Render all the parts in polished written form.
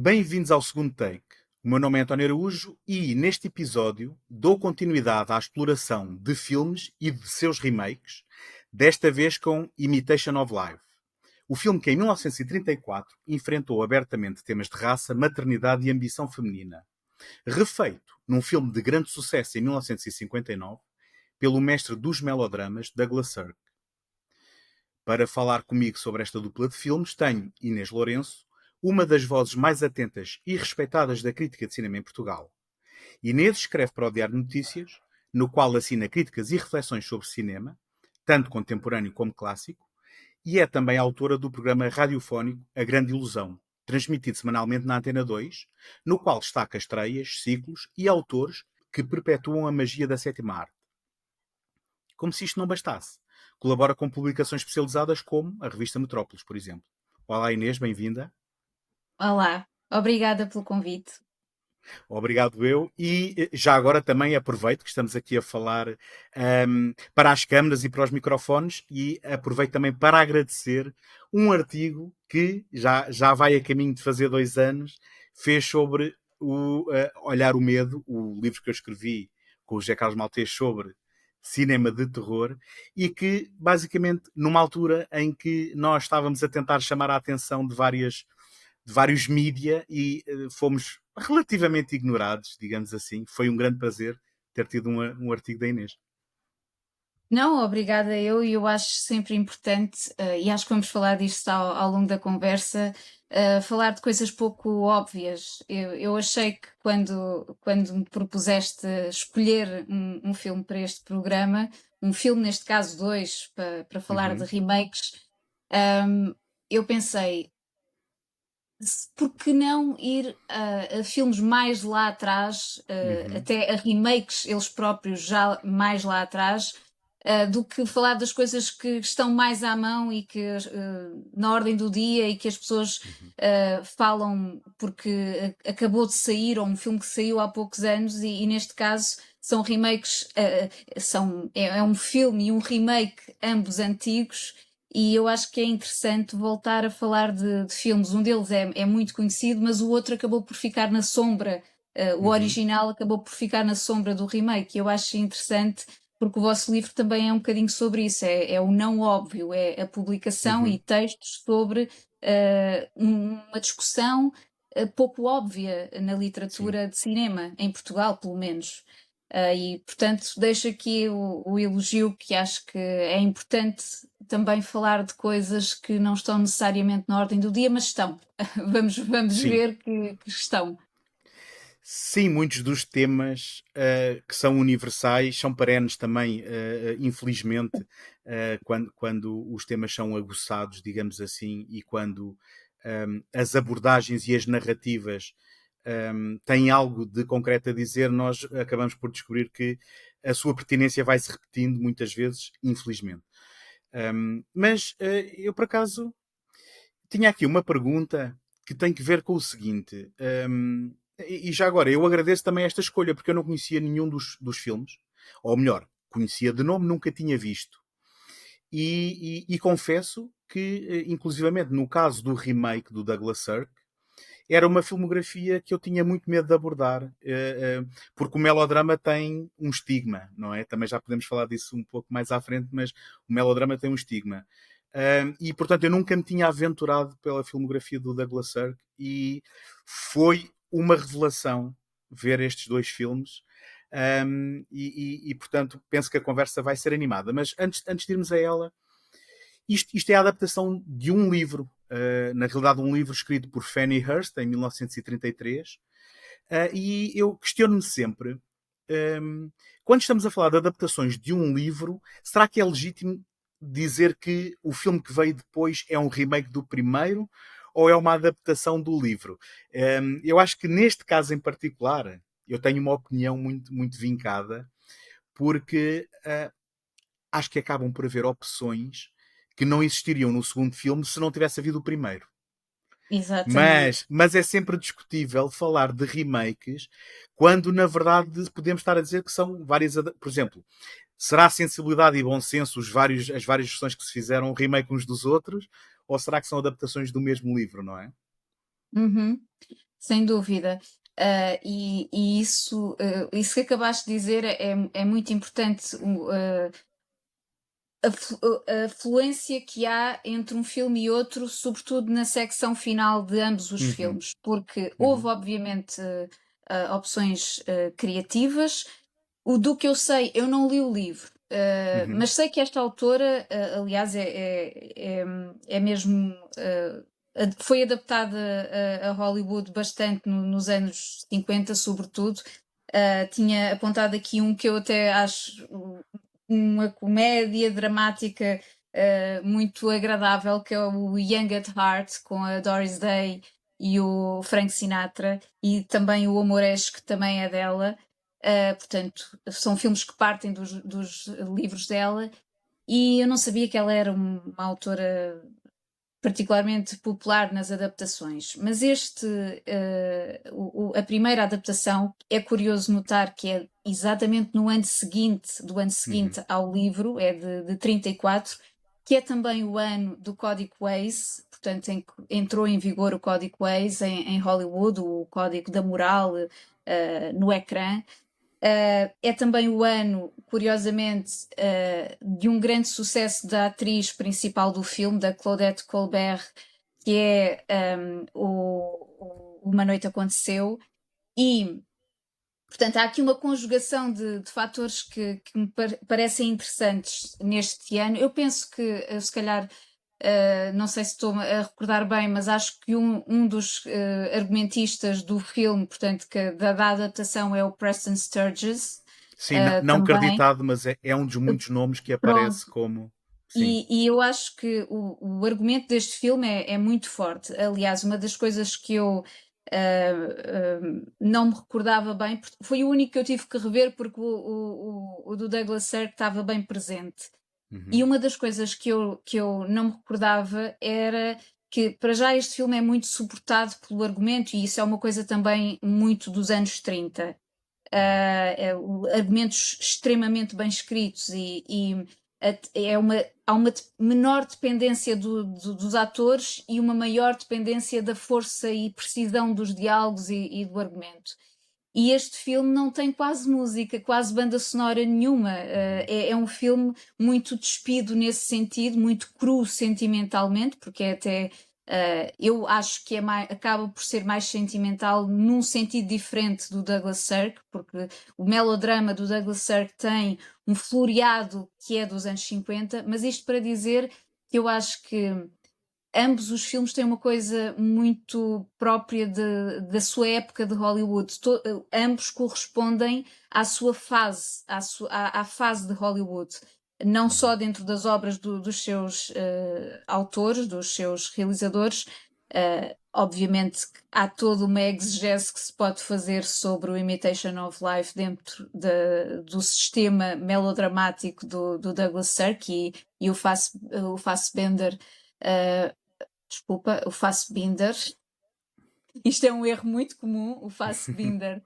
Bem-vindos ao segundo take. O meu nome é António Araújo e, neste episódio, dou continuidade à exploração de filmes e de seus remakes, desta vez com Imitation of Life. O filme que, em 1934, enfrentou abertamente temas de raça, maternidade e ambição feminina. Refeito num filme de grande sucesso em 1959, pelo mestre dos melodramas, Douglas Sirk. Para falar comigo sobre esta dupla de filmes, tenho Inês Lourenço, uma das vozes mais atentas e respeitadas da crítica de cinema em Portugal. Inês escreve para o Diário de Notícias, no qual assina críticas e reflexões sobre cinema, tanto contemporâneo como clássico, e é também autora do programa radiofónico A Grande Ilusão, transmitido semanalmente na Antena 2, no qual destaca estreias, ciclos e autores que perpetuam a magia da sétima arte. Como se isto não bastasse, colabora com publicações especializadas como a revista Metrópolis, por exemplo. Olá Inês, bem-vinda. Olá, obrigada pelo convite. Obrigado eu. E já agora também aproveito que estamos aqui a falar para as câmaras e para os microfones e aproveito também para agradecer um artigo que já vai a caminho de fazer 2 anos, fez sobre o Olhar o Medo, o livro que eu escrevi com o José Carlos Maltês sobre cinema de terror e que basicamente numa altura em que nós estávamos a tentar chamar a atenção de vários mídia e fomos relativamente ignorados, digamos assim. Foi um grande prazer ter tido um artigo da Inês. Não, obrigada e eu acho sempre importante, e acho que vamos falar disto ao longo da conversa, falar de coisas pouco óbvias. Eu achei que quando me propuseste escolher um filme para este programa, um filme, neste caso dois, para falar de Uhum, remakes, eu pensei, por que não ir a filmes mais lá atrás, uhum, até a remakes eles próprios já mais lá atrás, do que falar das coisas que estão mais à mão e que na ordem do dia e que as pessoas uhum. falam porque acabou de sair ou um filme que saiu há poucos anos e neste caso são remakes, é um filme e um remake, ambos antigos, e eu acho que é interessante voltar a falar de filmes. Um deles é muito conhecido, mas o outro acabou por ficar na sombra. O Uhum. original acabou por ficar na sombra do remake. Eu acho interessante porque o vosso livro também é um bocadinho sobre isso. É o não óbvio, é a publicação e Uhum. textos sobre uma discussão pouco óbvia na Sim. literatura de cinema, em Portugal, pelo menos. E, portanto, deixo aqui o elogio que acho que é importante também falar de coisas que não estão necessariamente na ordem do dia, mas estão. Vamos Sim. ver que estão. Sim, muitos dos temas que são universais são perenes também, infelizmente, quando os temas são aguçados, digamos assim, e quando as abordagens e as narrativas têm algo de concreto a dizer, nós acabamos por descobrir que a sua pertinência vai se repetindo muitas vezes, infelizmente. Mas eu, por acaso, tinha aqui uma pergunta que tem que ver com o seguinte. E já agora, eu agradeço também esta escolha, porque eu não conhecia nenhum dos filmes. Ou melhor, conhecia de nome, nunca tinha visto. E confesso que, inclusivamente no caso do remake do Douglas Sirk, era uma filmografia que eu tinha muito medo de abordar, porque o melodrama tem um estigma, não é? Também já podemos falar disso um pouco mais à frente, mas o melodrama tem um estigma. E, portanto, eu nunca me tinha aventurado pela filmografia do Douglas Sirk e foi uma revelação ver estes 2 filmes. Portanto, penso que a conversa vai ser animada. Mas antes de irmos a ela, isto é a adaptação de um livro, na realidade um livro escrito por Fanny Hurst em 1933, e eu questiono-me sempre, quando estamos a falar de adaptações de um livro, será que é legítimo dizer que o filme que veio depois é um remake do primeiro ou é uma adaptação do livro? Eu acho que neste caso em particular, eu tenho uma opinião muito, muito vincada, porque acho que acabam por haver opções que não existiriam no segundo filme se não tivesse havido o primeiro. Exatamente. Mas é sempre discutível falar de remakes quando, na verdade, podemos estar a dizer que são várias. Por exemplo, será sensibilidade e bom senso as várias versões que se fizeram um remake uns dos outros? Ou será que são adaptações do mesmo livro, não é? Uhum. Sem dúvida. E isso que acabaste de dizer é muito importante, a fluência que há entre um filme e outro, sobretudo na secção final de ambos os Uhum, filmes, porque houve, uhum, obviamente, opções criativas. O do que eu sei, eu não li o livro, uhum. mas sei que esta autora, aliás, é mesmo. Foi adaptada a Hollywood bastante nos anos 50, sobretudo. Tinha apontado aqui um que eu até acho uma comédia dramática muito agradável, que é o Young at Heart, com a Doris Day e o Frank Sinatra, e também o Amoresh, que também é dela. Portanto, são filmes que partem dos livros dela, e eu não sabia que ela era uma autora particularmente popular nas adaptações, mas a primeira adaptação, é curioso notar que é exatamente no ano seguinte, do ano Uhum. seguinte ao livro, é de 34, que é também o ano do Código Hays, portanto em que entrou em vigor o Código Hays em Hollywood, o Código da Moral no ecrã. É também o ano, curiosamente, de um grande sucesso da atriz principal do filme, da Claudette Colbert, que é Uma Noite Aconteceu, e, portanto, há aqui uma conjugação de fatores que me parecem interessantes neste ano. Eu penso que, se calhar, não sei se estou a recordar bem, mas acho que um dos argumentistas do filme, portanto, da adaptação é o Preston Sturges, Sim, não também. creditado, mas é um dos muitos nomes que aparece Pronto. como. Sim. E eu acho que o argumento deste filme é muito forte. Aliás, uma das coisas que eu não me recordava bem, foi o único que eu tive que rever, porque o do Douglas Sirk estava bem presente. E Uhum, uma das coisas que eu não me recordava era que, para já, este filme é muito suportado pelo argumento, e isso é uma coisa também muito dos anos 30. uhum, Argumentos extremamente bem escritos, há uma menor dependência dos atores e uma maior dependência da força e precisão dos diálogos e do argumento. E este filme não tem quase música, quase banda sonora nenhuma. uhum. É um filme muito despido nesse sentido, muito cru sentimentalmente, porque é até. Eu acho que acaba por ser mais sentimental num sentido diferente do Douglas Sirk, porque o melodrama do Douglas Sirk tem um floreado que é dos anos 50, mas isto para dizer que eu acho que ambos os filmes têm uma coisa muito própria da sua época de Hollywood. Ambos correspondem à sua fase, à fase de Hollywood. Não só Uhum. dentro das obras dos seus autores, dos seus realizadores. Obviamente que há toda uma exegese que se pode fazer sobre o Imitation of Life dentro do sistema melodramático do Douglas Sirk e o Fassbender, desculpa, o Fassbinder. Isto é um erro muito comum. O Fassbinder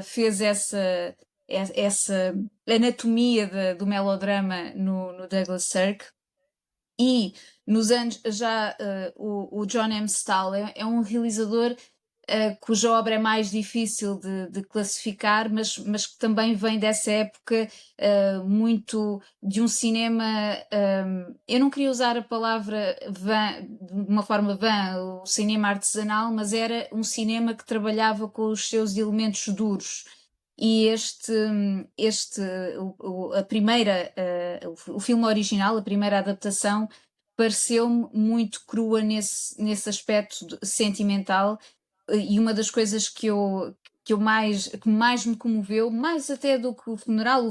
fez essa anatomia do melodrama no Douglas Sirk. E nos anos já o John M. Stahl é um realizador cuja obra é mais difícil de classificar, mas que também vem dessa época muito de um cinema. Eu não queria usar a palavra vã, de uma forma vã, o cinema artesanal, mas era um cinema que trabalhava com os seus elementos duros. E a primeira, o filme original, a primeira adaptação, pareceu-me muito crua nesse aspecto sentimental, e uma das coisas que mais me comoveu, mais até do que o funeral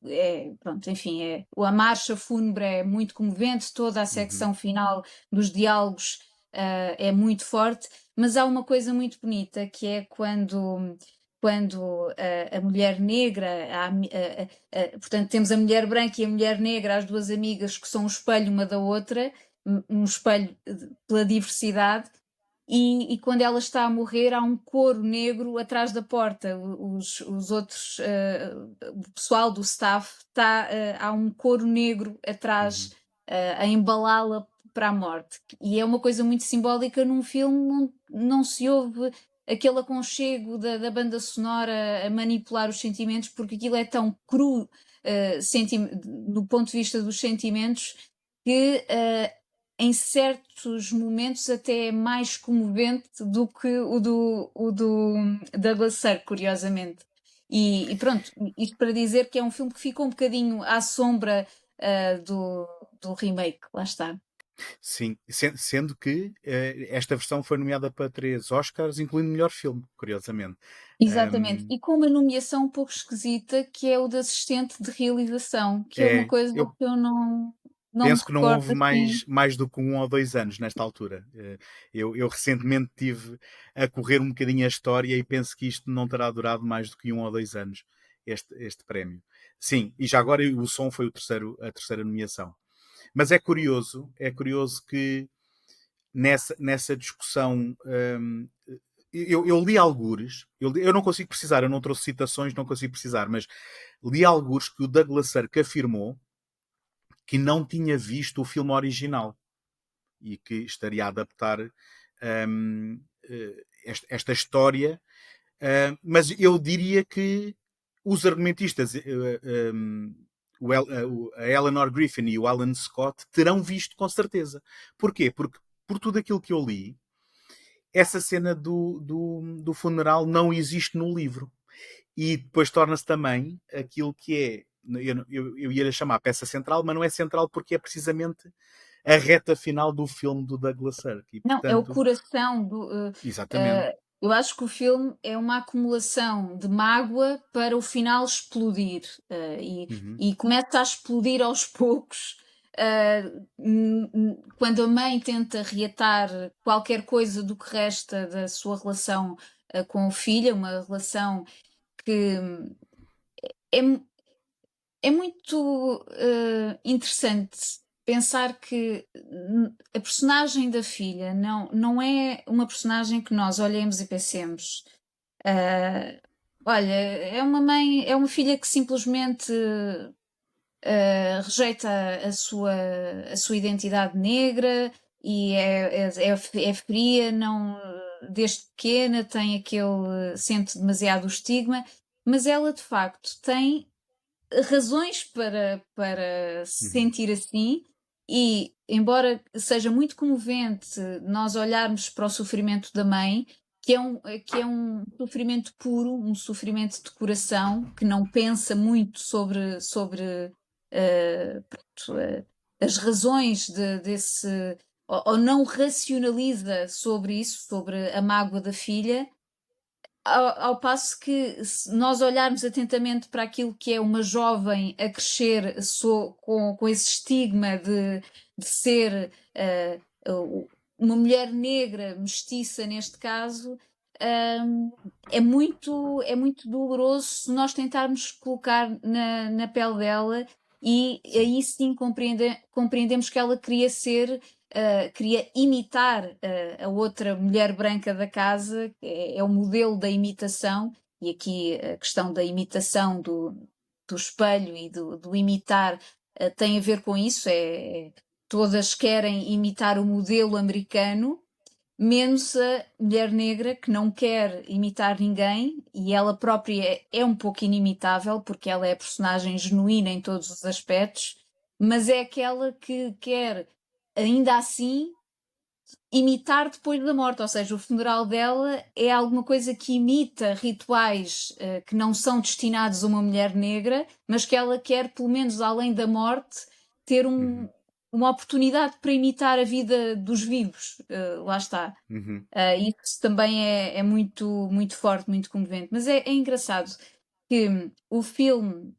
é, pronto, enfim, a marcha fúnebre é muito comovente, toda a Uhum. secção final dos diálogos é muito forte, mas há uma coisa muito bonita que é quando a mulher negra, portanto, temos a mulher branca e a mulher negra, as duas amigas que são um espelho uma da outra, um espelho pela diversidade, e quando ela está a morrer, há um coro negro atrás da porta. Os outros, o pessoal do staff, há um coro negro atrás, Uhum. a embalá-la para a morte. E é uma coisa muito simbólica num filme onde não se ouve aquele aconchego da banda sonora a manipular os sentimentos, porque aquilo é tão cru, do ponto de vista dos sentimentos, que em certos momentos até é mais comovente do que o do Douglas Sirk, curiosamente. E pronto, isto para dizer que é um filme que ficou um bocadinho à sombra do remake, lá está. Sim, sendo que esta versão foi nomeada para 3 Oscars, incluindo melhor filme, curiosamente. Exatamente. Um, E com uma nomeação um pouco esquisita, que é o de assistente de realização, que é uma é, coisa eu que eu não me penso que não recordo houve assim. mais do que 1 ou 2 anos nesta altura. Eu recentemente tive a correr um bocadinho a história e penso que isto não terá durado mais do que 1 ou 2 anos, este prémio. Sim, e já agora o som foi a terceira nomeação. Mas é curioso que nessa discussão eu li algures, eu não consigo precisar, eu não trouxe citações, não consigo precisar, mas li algures que o Douglas Sirk afirmou que não tinha visto o filme original e que estaria a adaptar esta história, mas eu diria que os argumentistas, a Eleanor Griffin e o Alan Scott, terão visto com certeza. Porquê? Porque por tudo aquilo que eu li, essa cena do funeral não existe no livro. E depois torna-se também aquilo que é, eu ia lhe chamar a peça central, mas não é central porque é precisamente a reta final do filme do Douglas Sirk. E, Não, é o portanto, coração exatamente. eu acho que o filme é uma acumulação de mágoa para o final explodir. Uhum, E começa a explodir aos poucos. Quando a mãe tenta reatar qualquer coisa do que resta da sua relação com o filho, uma relação que é, é muito interessante pensar que a personagem da filha não é uma personagem que nós olhemos e pensemos. ah, Olha, é uma mãe, é uma filha que simplesmente rejeita a sua identidade negra e é fria, não, desde pequena tem sente demasiado o estigma, mas ela de facto tem razões para se uhum, sentir assim, e embora seja muito comovente nós olharmos para o sofrimento da mãe, que é um sofrimento puro, um sofrimento de coração, que não pensa muito sobre pronto, as razões desse, ou não racionaliza sobre isso, sobre a mágoa da filha, ao passo que, se nós olharmos atentamente para aquilo que é uma jovem a crescer com esse estigma de ser uma mulher negra, mestiça neste caso, hum, é muito doloroso se nós tentarmos colocar na pele dela, e sim. aí sim compreendemos que ela queria imitar a outra mulher branca da casa, é o modelo da imitação, e aqui a questão da imitação do espelho e do imitar tem a ver com isso, todas querem imitar o modelo americano, menos a mulher negra que não quer imitar ninguém, e ela própria é um pouco inimitável, porque ela é a personagem genuína em todos os aspectos, mas é aquela que quer, ainda assim, imitar depois da morte, ou seja, o funeral dela é alguma coisa que imita rituais que não são destinados a uma mulher negra, mas que ela quer, pelo menos além da morte, ter Uhum, uma oportunidade para imitar a vida dos vivos. Lá está. uhum, Isso também é muito, muito forte, muito comovente. Mas é engraçado que o filme,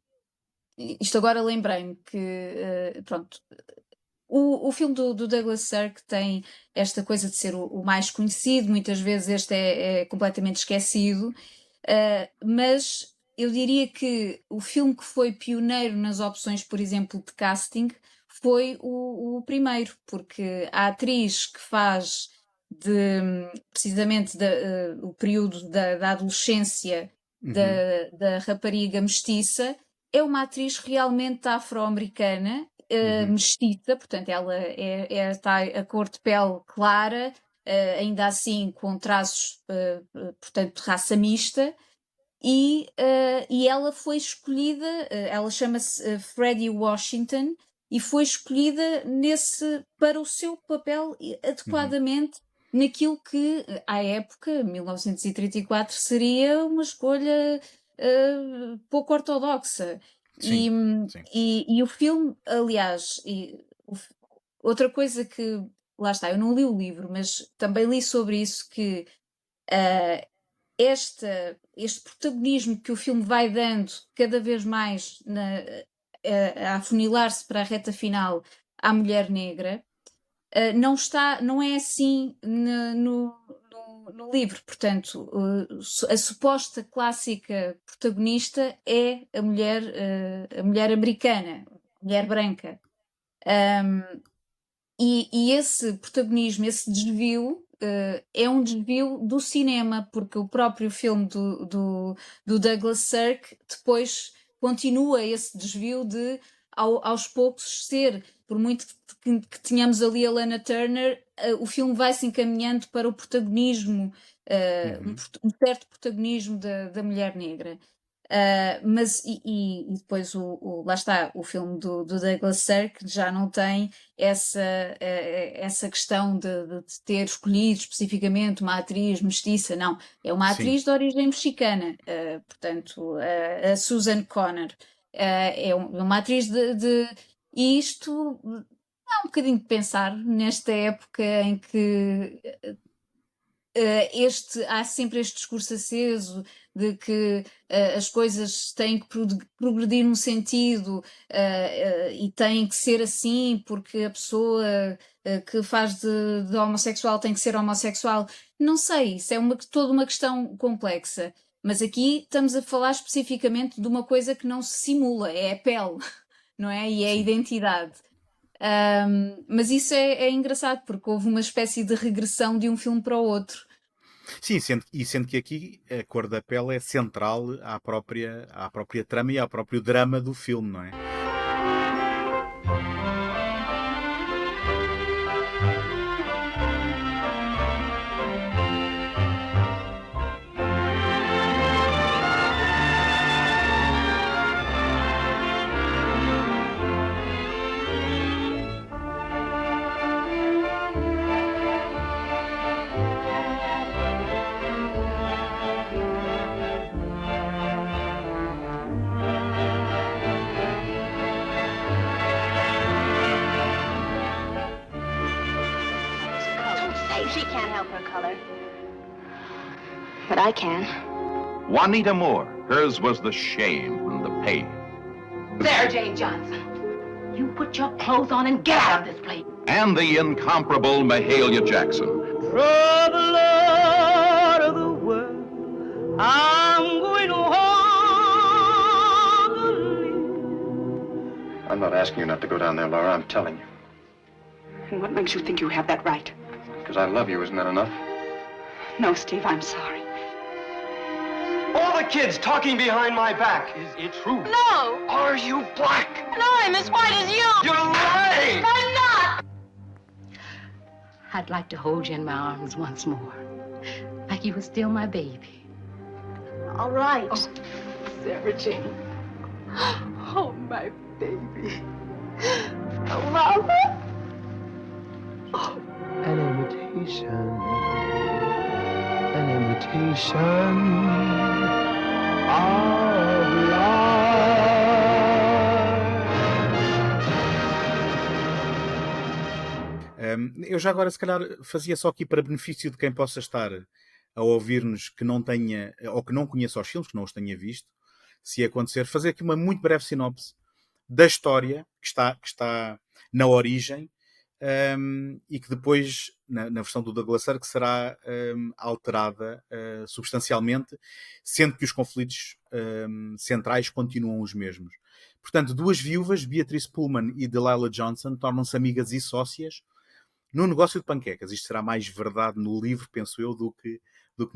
isto agora lembrei-me que, pronto, o filme do Douglas Sirk tem esta coisa de ser o mais conhecido, muitas vezes este é completamente esquecido, mas eu diria que o filme que foi pioneiro nas opções, por exemplo, de casting, foi o primeiro, porque a atriz que faz precisamente o período da adolescência uhum, da rapariga mestiça é uma atriz realmente afro-americana, mestiça, portanto, ela está a cor de pele clara, ainda assim com traços, portanto, de raça mista, e ela foi escolhida, ela chama-se Freddie Washington, e foi escolhida para o seu papel Uhum. adequadamente naquilo que, à época, 1934, seria uma escolha pouco ortodoxa. Sim, E, sim. e o filme, aliás, outra coisa que, lá está, eu não li o livro, mas também li sobre isso, que ah, este protagonismo que o filme vai dando cada vez mais a afunilar-se para a reta final à mulher negra, não é assim no livro. Portanto, a suposta clássica protagonista é a mulher americana, a mulher branca. Um, e esse protagonismo, esse desvio, é um desvio do cinema, porque o próprio filme do Douglas Sirk depois continua esse desvio de, aos poucos, ser, por muito que tenhamos ali a Lana Turner, o filme vai se encaminhando para o protagonismo, Uhum. um certo protagonismo da mulher negra. Mas e depois lá está, o filme do Douglas Sirk já não tem essa questão de ter escolhido especificamente uma atriz mestiça, não, é uma Sim. atriz de origem mexicana, portanto, a Susan Connor, é uma atriz e isto dá um bocadinho de pensar nesta época em que há sempre este discurso aceso de que as coisas têm que progredir num sentido, e têm que ser assim porque a pessoa que faz de homossexual tem que ser homossexual. Não sei, isso é toda uma questão complexa. Mas aqui estamos a falar especificamente de uma coisa que não se simula, é a pele, não é? E é a Sim. identidade. Mas isso é engraçado, porque houve uma espécie de regressão de um filme para o outro. Sim, sendo que aqui a cor da pele é central à própria trama e ao próprio drama do filme, não é? Don't say she can't help her color. But I can. Juanita Moore. Hers was the shame and the pain. Sarah Jane Johnson, you put your clothes on and get out of this place. And the incomparable Mahalia Jackson. Trouble, Lord of the world, I'm going to I'm not asking you not to go down there, Laura. I'm telling you. And what makes you think you have that right? Because I love you, isn't that enough? No, Steve, I'm sorry. All the kids talking behind my back. Is it true? No! Are you black? No, I'm as white as you! You're lying! I'm not! I'd like to hold you in my arms once more, like you were still my baby. All right. Oh, Sarah Jane. Oh, my baby. Mama? An invitation. An invitation of love. Eu já agora, se calhar, fazia só aqui para benefício de quem possa estar a ouvir-nos que não tenha, ou que não conheça os filmes, que não os tenha visto, se acontecer, fazer aqui uma muito breve sinopse da história que está na origem, e que depois, na versão do Douglas Sirk, será alterada substancialmente, sendo que os conflitos centrais continuam os mesmos. Portanto, duas viúvas, Beatrice Pullman e Delilah Johnson, tornam-se amigas e sócias no negócio de panquecas. Isto será mais verdade no livro, penso eu, do que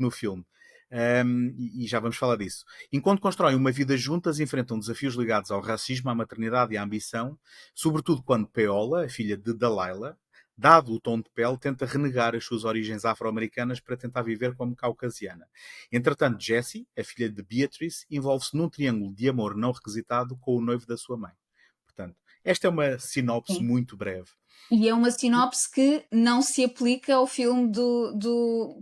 no filme. E já vamos falar disso. Enquanto constroem uma vida juntas, enfrentam desafios ligados ao racismo, à maternidade e à ambição, sobretudo quando Peola, a filha de Delilah, dado o tom de pele, tenta renegar as suas origens afro-americanas para tentar viver como caucasiana. Entretanto, Jessie, a filha de Beatrice, envolve-se num triângulo de amor não requisitado com o noivo da sua mãe. Portanto, esta é uma sinopse Sim. muito breve. E é uma sinopse que não se aplica ao filme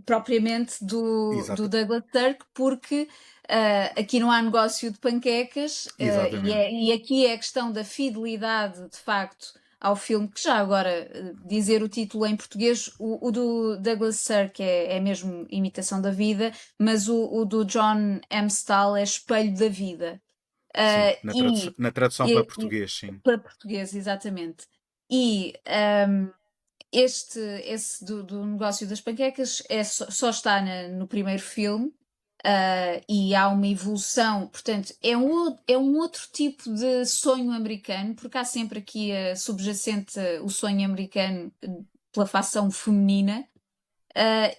propriamente do Exato. Douglas Sirk, porque aqui não há negócio de panquecas, Exatamente. e aqui é a questão da fidelidade, de facto, ao filme, que já agora, dizer o título em português, o do Douglas Sirk é mesmo imitação da vida, mas o do John M. Stahl é espelho da vida. Sim, na tradução para português, sim. Para português, exatamente. E esse do negócio das panquecas só está no primeiro filme, e há uma evolução, portanto, é um outro tipo de sonho americano, porque há sempre aqui subjacente o sonho americano pela facção feminina.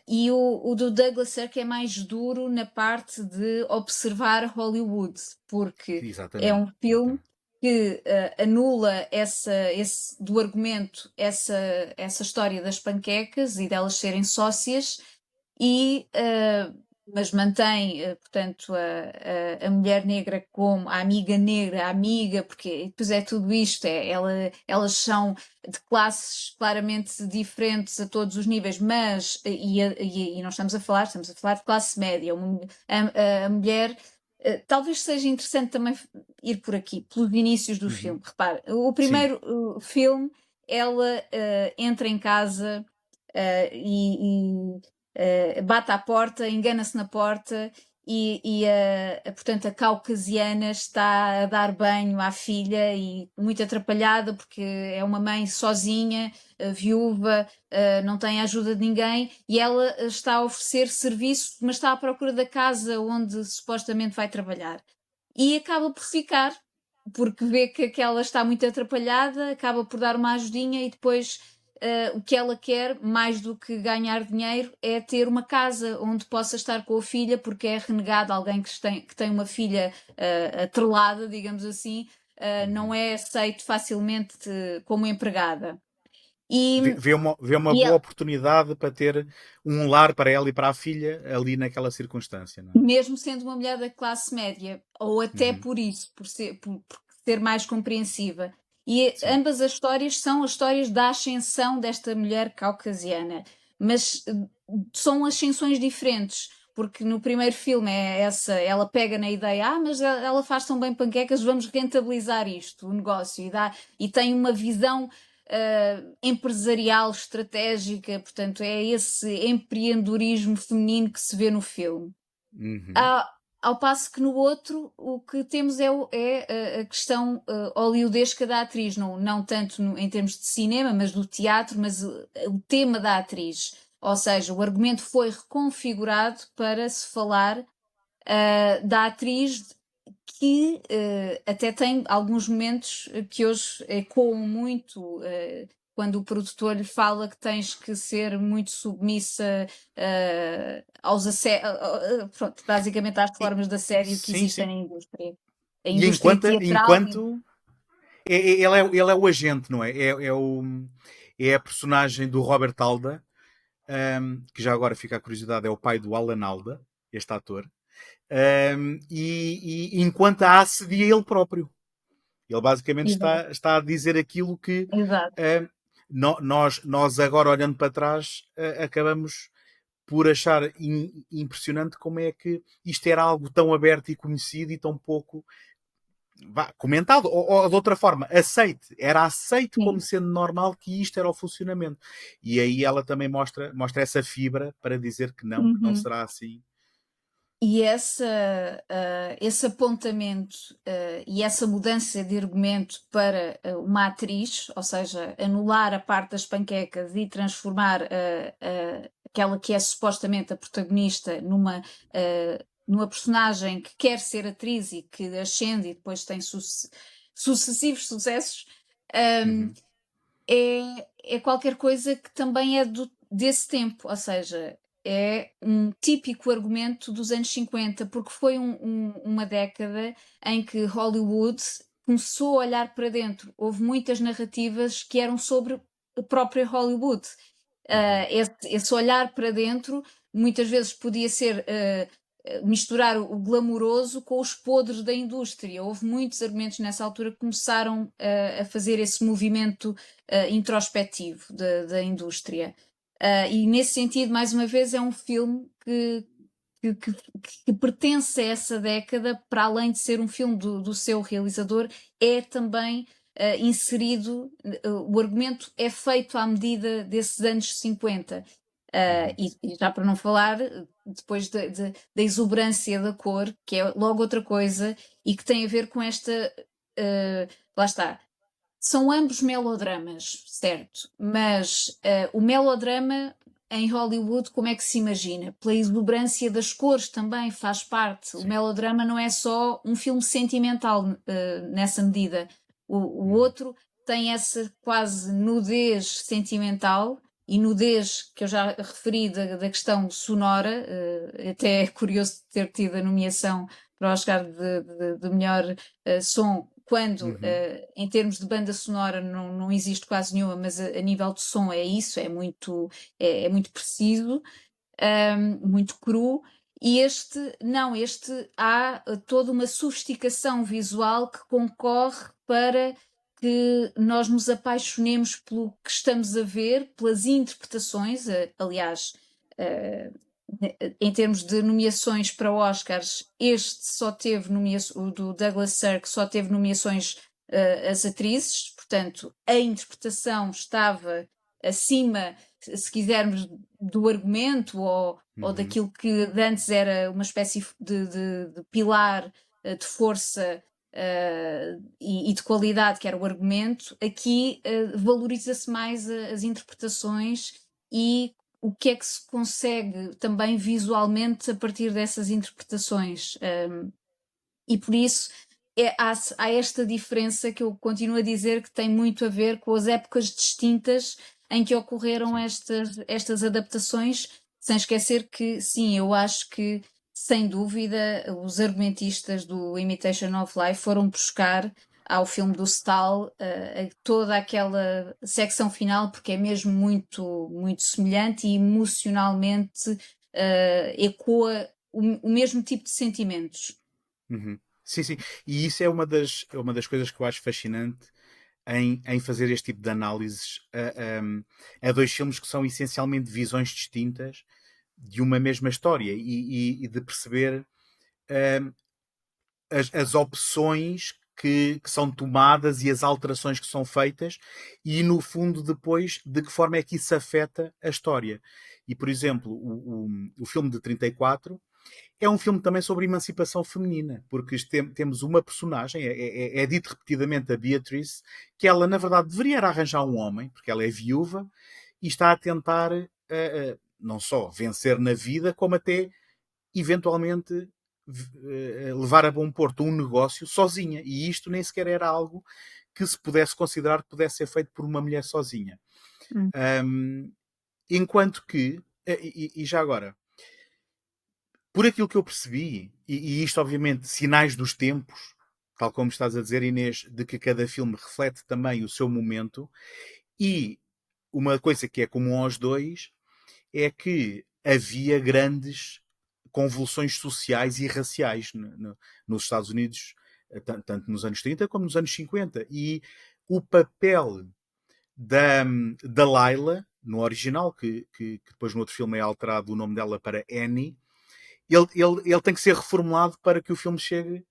E o do Douglas Sirk é mais duro na parte de observar Hollywood, porque Exatamente. é um filme que anula do argumento essa história das panquecas e delas serem sócias, mas mantém, portanto, a mulher negra como a amiga negra, a amiga, porque depois é tudo isto, elas são de classes claramente diferentes a todos os níveis, mas, e não estamos a falar de classe média, a mulher, talvez seja interessante também ir por aqui, pelos inícios do filme. Repara, o primeiro filme, ela entra em casa bate à porta, engana-se na porta portanto, a caucasiana está a dar banho à filha e muito atrapalhada porque é uma mãe sozinha, viúva, não tem a ajuda de ninguém, e ela está a oferecer serviço, mas está à procura da casa onde supostamente vai trabalhar. E acaba por ficar, porque vê que aquela está muito atrapalhada, acaba por dar uma ajudinha e depois o que ela quer, mais do que ganhar dinheiro, é ter uma casa onde possa estar com a filha, porque é renegado alguém que tem uma filha atrelada, digamos assim, não é aceito facilmente como empregada. Vê uma boa oportunidade para ter um lar para ela e para a filha ali naquela circunstância, não é? Mesmo sendo uma mulher da classe média, ou até por isso, por ser mais compreensiva. E ambas as histórias são as histórias da ascensão desta mulher caucasiana, mas são ascensões diferentes, porque no primeiro filme ela pega na ideia, mas ela faz tão bem panquecas, vamos rentabilizar isto, o negócio, e tem uma visão empresarial, estratégica, portanto é esse empreendedorismo feminino que se vê no filme. Ao passo que no outro o que temos é a questão hollywoodesca da atriz, não tanto em termos de cinema, mas do teatro, mas o tema da atriz. Ou seja, o argumento foi reconfigurado para se falar da atriz, que até tem alguns momentos que hoje ecoam muito, quando o produtor lhe fala que tens que ser muito submissa aos pronto, basicamente às formas de assédio que existem na indústria. A indústria teatral. Ele é o agente, não é? É a personagem do Robert Alda, que já agora fica a curiosidade, é o pai do Alan Alda, este ator. E enquanto a assedia ele próprio. Ele basicamente está a dizer aquilo que nós agora, olhando para trás, acabamos por achar impressionante como é que isto era algo tão aberto e conhecido e tão pouco comentado, ou de outra forma, era aceito como sendo normal, que isto era o funcionamento. E aí ela também mostra essa fibra para dizer que não será assim. E esse apontamento e essa mudança de argumento para uma atriz, ou seja, anular a parte das panquecas e transformar aquela que é supostamente a protagonista numa personagem que quer ser atriz e que ascende e depois tem sucessivos sucessos, é qualquer coisa que também é desse tempo, ou seja, é um típico argumento dos anos 50, porque foi uma década em que Hollywood começou a olhar para dentro. Houve muitas narrativas que eram sobre a própria Hollywood. Esse olhar para dentro muitas vezes podia ser misturar o glamouroso com os podres da indústria. Houve muitos argumentos nessa altura que começaram a fazer esse movimento introspectivo da indústria. E nesse sentido, mais uma vez, é um filme que pertence a essa década, para além de ser um filme do seu realizador, é também inserido, o argumento é feito à medida desses anos 50. E já para não falar, depois da exuberância da cor, que é logo outra coisa, e que tem a ver com esta. Lá está. São ambos melodramas, certo? Mas o melodrama em Hollywood, como é que se imagina? Pela exuberância das cores também faz parte. Sim. O melodrama não é só um filme sentimental nessa medida. O outro tem essa quase nudez sentimental e nudez que eu já referi da questão sonora. Até é curioso ter tido a nomeação para o Oscar de melhor som, quando em termos de banda sonora não existe quase nenhuma, mas a nível de som é isso, é muito preciso, muito cru. E este há toda uma sofisticação visual que concorre para que nós nos apaixonemos pelo que estamos a ver, pelas interpretações. Aliás, em termos de nomeações para Oscars, este só teve o do Douglas Sirk só teve nomeações as atrizes, portanto a interpretação estava acima, se quisermos, do argumento ou daquilo que antes era uma espécie de pilar de força e de qualidade, que era o argumento. Aqui valoriza-se mais as interpretações e o que é que se consegue também visualmente a partir dessas interpretações. E por isso há esta diferença que eu continuo a dizer que tem muito a ver com as épocas distintas em que ocorreram estas adaptações, sem esquecer que, sim, eu acho que, sem dúvida, os argumentistas do Imitation of Life foram buscar ao filme do Stahl toda aquela secção final, porque é mesmo muito, muito semelhante e emocionalmente ecoa o mesmo tipo de sentimentos. Sim, sim. E isso é uma das coisas que eu acho fascinante em fazer este tipo de análises a dois filmes que são essencialmente visões distintas de uma mesma história e de perceber as opções que são tomadas e as alterações que são feitas e, no fundo, depois, de que forma é que isso afeta a história. E, por exemplo, o filme de 34 é um filme também sobre emancipação feminina, porque temos uma personagem, é dito repetidamente a Beatrice, que ela, na verdade, deveria arranjar um homem, porque ela é viúva, e está a tentar não só vencer na vida, como até, eventualmente, levar a bom porto um negócio sozinha. E isto nem sequer era algo que se pudesse considerar que pudesse ser feito por uma mulher sozinha. Enquanto que, e já agora, por aquilo que eu percebi, e isto obviamente sinais dos tempos, tal como estás a dizer, Inês, de que cada filme reflete também o seu momento, e uma coisa que é comum aos dois é que havia grandes convulsões sociais e raciais nos Estados Unidos, tanto nos anos 30 como nos anos 50. E o papel da Lila, no original, que depois no outro filme é alterado o nome dela para Annie, ele tem que ser reformulado para que o filme chegue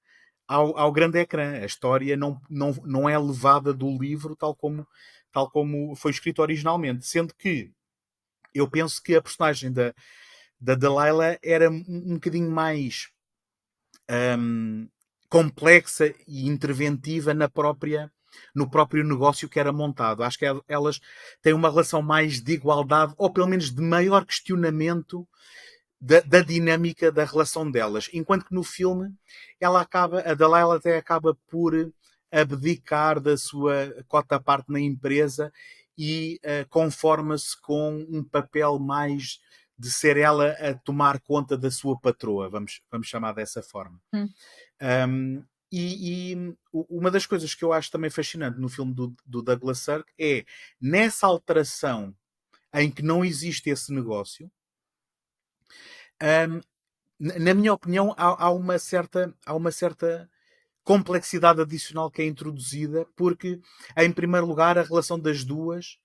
ao grande ecrã. A história não é levada do livro tal como foi escrito originalmente. Sendo que eu penso que a personagem da Delilah era um bocadinho mais complexa e interventiva no próprio negócio que era montado. Acho que elas têm uma relação mais de igualdade, ou pelo menos de maior questionamento da dinâmica da relação delas. Enquanto que no filme a Delilah até acaba por abdicar da sua cota à parte na empresa e conforma-se com um papel mais de ser ela a tomar conta da sua patroa, vamos chamar dessa forma. Um, uma das coisas que eu acho também fascinante no filme do Douglas Sirk é nessa alteração em que não existe esse negócio. Na minha opinião, há uma certa complexidade adicional que é introduzida, porque, em primeiro lugar, a relação das duas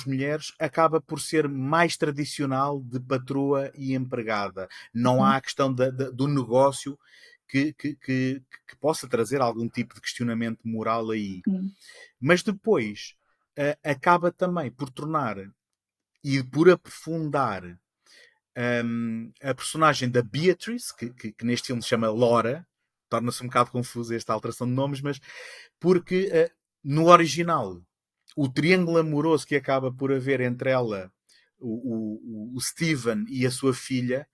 mulheres acaba por ser mais tradicional de patroa e empregada. Não há a questão do negócio que possa trazer algum tipo de questionamento moral aí. Mas depois acaba também por tornar e por aprofundar a personagem da Beatrice, que neste filme se chama Laura. Torna-se um bocado confusa esta alteração de nomes, mas porque no original o triângulo amoroso que acaba por haver entre ela, o Steven e a sua filha,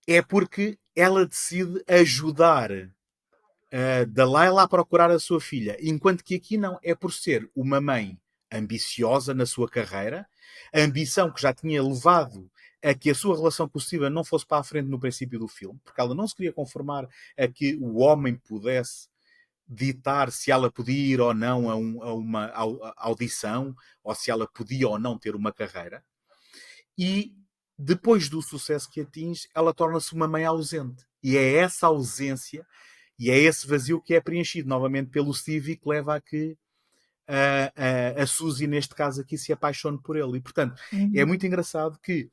é porque ela decide ajudar a Delilah a procurar a sua filha, enquanto que aqui não, é por ser uma mãe ambiciosa na sua carreira, a ambição que já tinha levado a que a sua relação com o Steven não fosse para a frente no princípio do filme, porque ela não se queria conformar a que o homem pudesse ditar se ela podia ir ou não a uma audição, ou se ela podia ou não ter uma carreira. E depois do sucesso que atinge, ela torna-se uma mãe ausente. E é essa ausência e é esse vazio que é preenchido novamente pelo Stevie, que leva a que a Suzy, neste caso aqui, se apaixone por ele. E, portanto, é muito engraçado que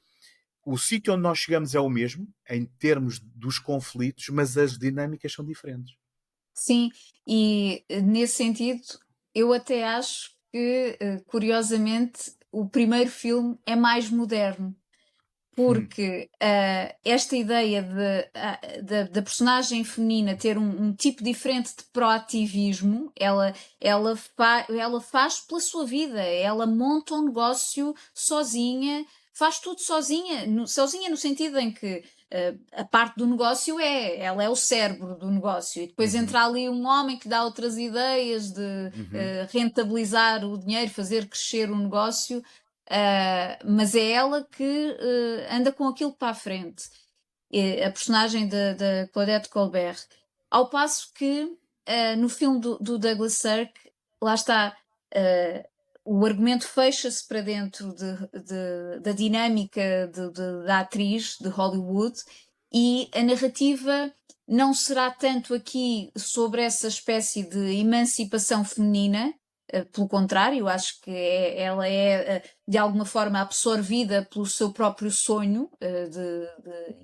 o sítio onde nós chegamos é o mesmo, em termos dos conflitos, mas as dinâmicas são diferentes. Sim, e nesse sentido, eu até acho que, curiosamente, o primeiro filme é mais moderno, porque esta ideia da personagem feminina ter um tipo diferente de proativismo, ela faz pela sua vida, ela monta um negócio sozinha, faz tudo sozinha, sozinha no sentido em que a parte do negócio ela é o cérebro do negócio, e depois entra ali um homem que dá outras ideias de rentabilizar o dinheiro, fazer crescer o negócio, mas é ela que anda com aquilo para a frente. A personagem da Claudette Colbert. Ao passo que no filme do Douglas Sirk, lá está, o argumento fecha-se para dentro da dinâmica da atriz de Hollywood, e a narrativa não será tanto aqui sobre essa espécie de emancipação feminina. Pelo contrário, eu acho que ela é de alguma forma absorvida pelo seu próprio sonho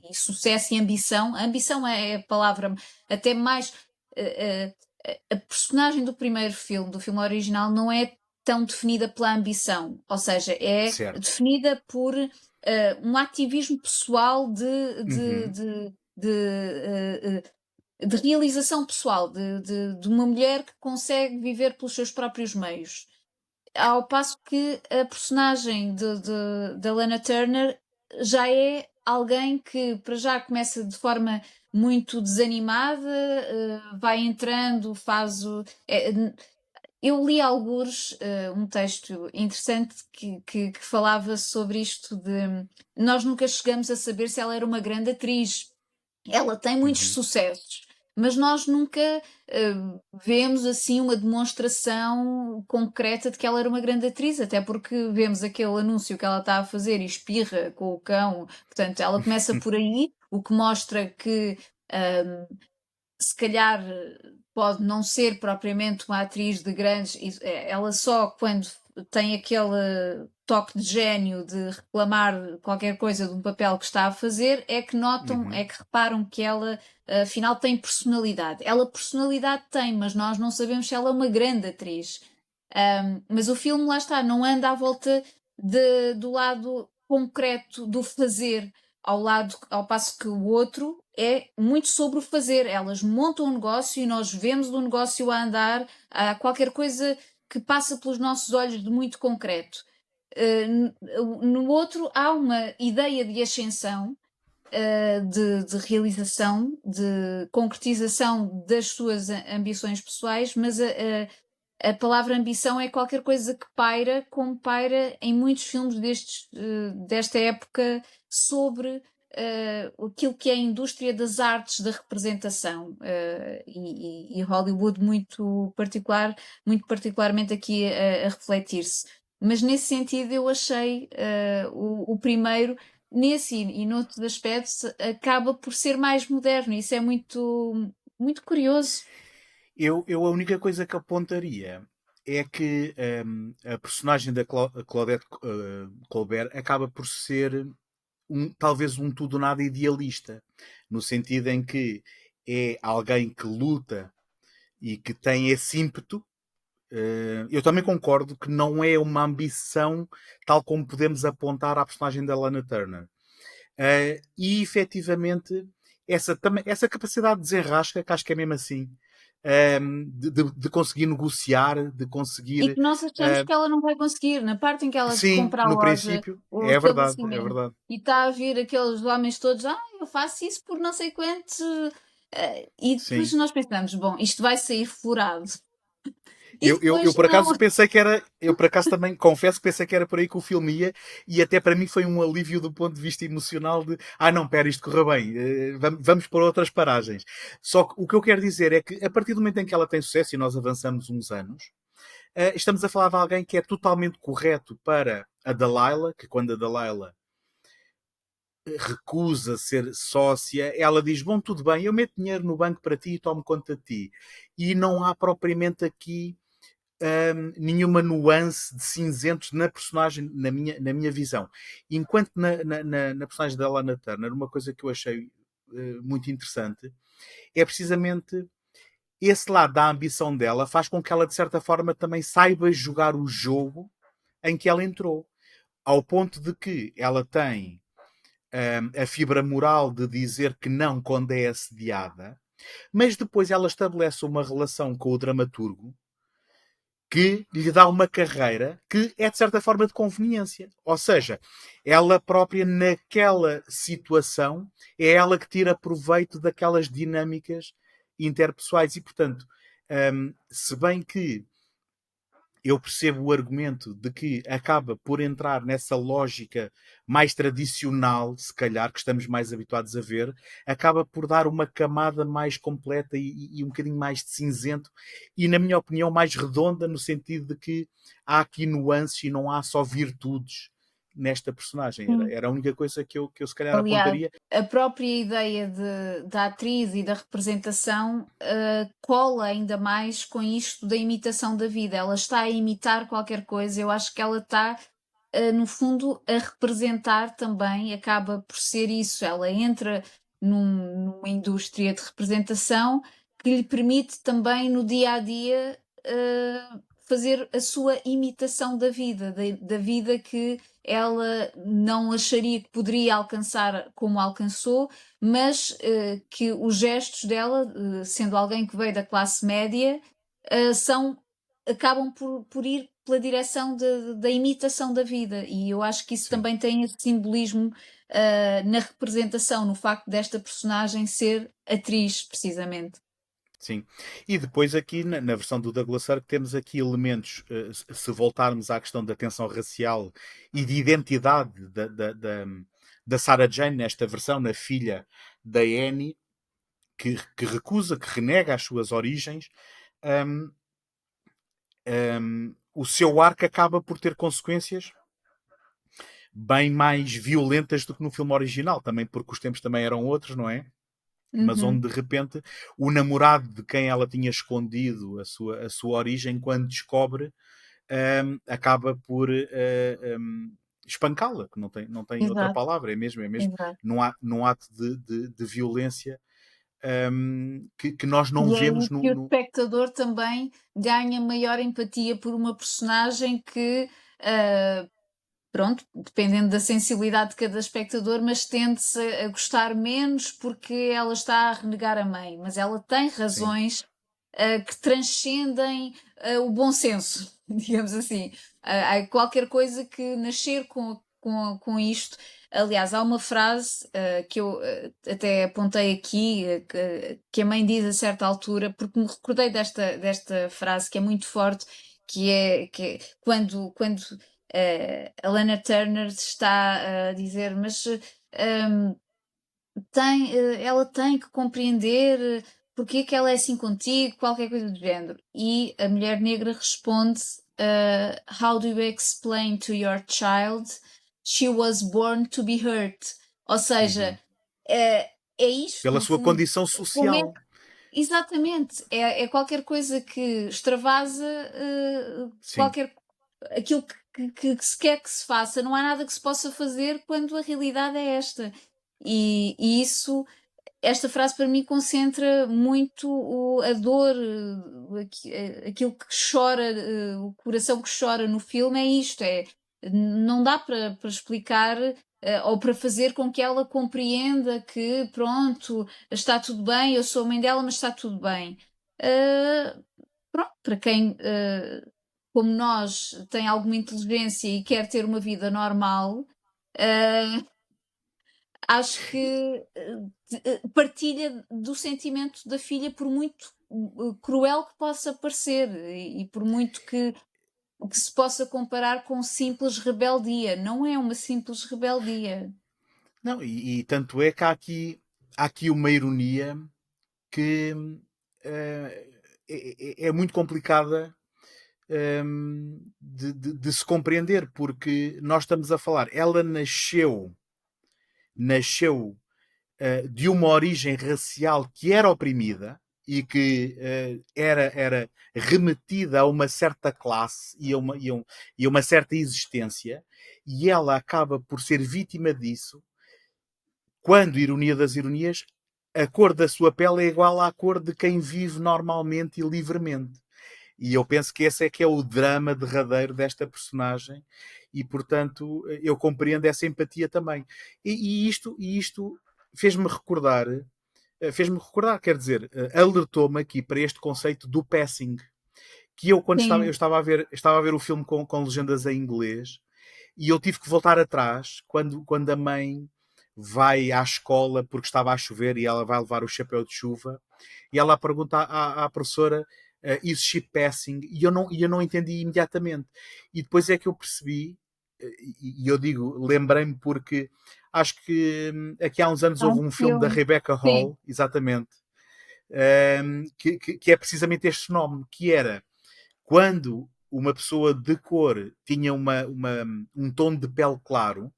e sucesso e ambição. A ambição é a palavra até mais... a personagem do primeiro filme, do filme original, não é tão definida pela ambição, ou seja, é definida por um ativismo pessoal de realização pessoal, de uma mulher que consegue viver pelos seus próprios meios. Ao passo que a personagem da Lana Turner já é alguém que para já começa de forma muito desanimada, vai entrando, eu li algures um texto interessante que falava sobre isto de nós nunca chegamos a saber se ela era uma grande atriz. Ela tem muitos sucessos, mas nós nunca vemos assim uma demonstração concreta de que ela era uma grande atriz, até porque vemos aquele anúncio que ela está a fazer e espirra com o cão. Portanto, ela começa por aí, o que mostra que se calhar pode não ser propriamente uma atriz de grandes... Ela só quando tem aquele toque de gênio de reclamar qualquer coisa de um papel que está a fazer é que notam, é que reparam que ela afinal tem personalidade. Ela personalidade tem, mas nós não sabemos se ela é uma grande atriz. Mas o filme, lá está, não anda à volta do lado concreto do fazer, ao passo que o outro é muito sobre o fazer. Elas montam um negócio e nós vemos o negócio a andar, a qualquer coisa que passa pelos nossos olhos de muito concreto. No outro há uma ideia de ascensão, de realização, de concretização das suas ambições pessoais, mas a palavra ambição é qualquer coisa que paira, como paira em muitos filmes desta época, sobre aquilo que é a indústria das artes da representação, e Hollywood muito particularmente aqui a refletir-se. Mas nesse sentido eu achei o primeiro, nesse e noutros aspectos, acaba por ser mais moderno. Isso é muito, muito curioso. Eu a única coisa que apontaria é que a personagem da Claudette Colbert acaba por ser talvez um tudo nada idealista, no sentido em que é alguém que luta e que tem esse ímpeto. Eu também concordo que não é uma ambição tal como podemos apontar à personagem da Lana Turner. E efetivamente essa capacidade de desenrasca, que acho que é mesmo assim, de conseguir negociar, de E conseguir. que nós achamos que ela não vai conseguir. Na parte em que ela Sim, compra a no loja, princípio, o é verdade, é estabelecimento, verdade. e está a vir aqueles homens todos, eu faço isso por não sei quantos. E depois Sim. nós pensamos, bom, isto vai sair florado. E Eu depois por acaso não. pensei que era. Eu por acaso também confesso que pensei que era por aí que o filme ia, e até para mim foi um alívio do ponto de vista emocional de não, pera, isto correu bem, vamos por outras paragens. Só que o que eu quero dizer é que a partir do momento em que ela tem sucesso e nós avançamos uns anos, estamos a falar de alguém que é totalmente correto para a Delilah, que quando a Delilah recusa ser sócia, ela diz, bom, tudo bem, eu meto dinheiro no banco para ti e tomo conta de ti. E não há propriamente aqui nenhuma nuance de cinzentos na personagem, na minha visão. Enquanto na personagem da Lana Turner, uma coisa que eu achei muito interessante é precisamente esse lado da ambição dela faz com que ela, de certa forma, também saiba jogar o jogo em que ela entrou. Ao ponto de que ela tem a fibra moral de dizer que não quando é assediada, mas depois ela estabelece uma relação com o dramaturgo que lhe dá uma carreira que é de certa forma de conveniência. Ou seja, ela própria naquela situação é ela que tira proveito daquelas dinâmicas interpessoais e, portanto, se bem que eu percebo o argumento de que acaba por entrar nessa lógica mais tradicional, se calhar, que estamos mais habituados a ver, acaba por dar uma camada mais completa e um bocadinho mais de cinzento e, na minha opinião, mais redonda, no sentido de que há aqui nuances e não há só virtudes nesta personagem. Era a única coisa que eu se calhar Aliás, apontaria. a própria ideia da atriz e da representação cola ainda mais com isto da imitação da vida. Ela está a imitar qualquer coisa, eu acho que ela está, no fundo, a representar também, acaba por ser isso. Ela entra numa indústria de representação que lhe permite também, no dia a dia, fazer a sua imitação da vida, da vida que ela não acharia que poderia alcançar como alcançou, mas que os gestos dela, sendo alguém que veio da classe média, acabam por ir pela direção da imitação da vida. E eu acho que isso Sim. também tem esse simbolismo na representação, no facto desta personagem ser atriz, precisamente. Sim. E depois aqui na versão do Douglas Sirk temos aqui elementos, se voltarmos à questão da tensão racial e de identidade da Sarah Jane nesta versão, na filha da Annie, que recusa, que renega as suas origens, o seu arco acaba por ter consequências bem mais violentas do que no filme original, também porque os tempos também eram outros, não é? Mas Uhum. onde de repente o namorado de quem ela tinha escondido a sua origem, quando descobre, acaba por espancá-la, que não tem outra Exato, palavra, é mesmo exato. num ato de violência que nós não E é aí vemos que o espectador também ganha maior empatia por uma personagem que, pronto, dependendo da sensibilidade de cada espectador, mas tende-se a gostar menos porque ela está a renegar a mãe, mas ela tem Sim, razões que transcendem o bom senso, digamos assim. Há qualquer coisa que nascer com isto. Aliás, há uma frase que eu até apontei aqui, que a mãe diz a certa altura, porque me recordei desta frase que é muito forte, que é quando a Lana Turner está a dizer, mas um, ela tem que compreender porque é que ela é assim contigo, qualquer coisa do género. E a mulher negra responde: How do you explain to your child she was born to be hurt? Ou seja, é isto, Pela no sua fundo. condição Como é social. exatamente, é qualquer coisa que extravasa Sim. aquilo que se quer que se faça. Não há nada que se possa fazer quando a realidade é esta. E isso, esta frase para mim concentra muito a dor, aquilo que chora, o coração que chora no filme é isto, não dá para explicar ou para fazer com que ela compreenda que pronto, está tudo bem, eu sou a mãe dela, mas está tudo bem. Pronto, para quem como nós tem alguma inteligência e quer ter uma vida normal, acho que partilha do sentimento da filha, por muito cruel que possa parecer e por muito que se possa comparar com simples rebeldia. Não é uma simples rebeldia. Não, e tanto é que há aqui uma ironia que é muito complicada de se compreender, porque nós estamos a falar, ela nasceu de uma origem racial que era oprimida e que era remetida a uma certa classe e a uma certa existência, e ela acaba por ser vítima disso quando, ironia das ironias, a cor da sua pele é igual à cor de quem vive normalmente e livremente. E eu penso que esse é que é o drama derradeiro desta personagem e, portanto, eu compreendo essa empatia também. E isto fez-me recordar, quer dizer, alertou-me aqui para este conceito do passing, que eu quando Sim. estava a ver o filme com legendas em inglês e eu tive que voltar atrás quando a mãe vai à escola porque estava a chover e ela vai levar o chapéu de chuva e ela pergunta à professora is she passing? E eu não entendi imediatamente. E depois é que eu percebi, e eu digo, lembrei-me porque acho que aqui há uns anos Há houve um um filme da filme. Rebecca Sim. Hall, exatamente, que é precisamente este fenómeno, que era quando uma pessoa de cor tinha um tom de pele claro,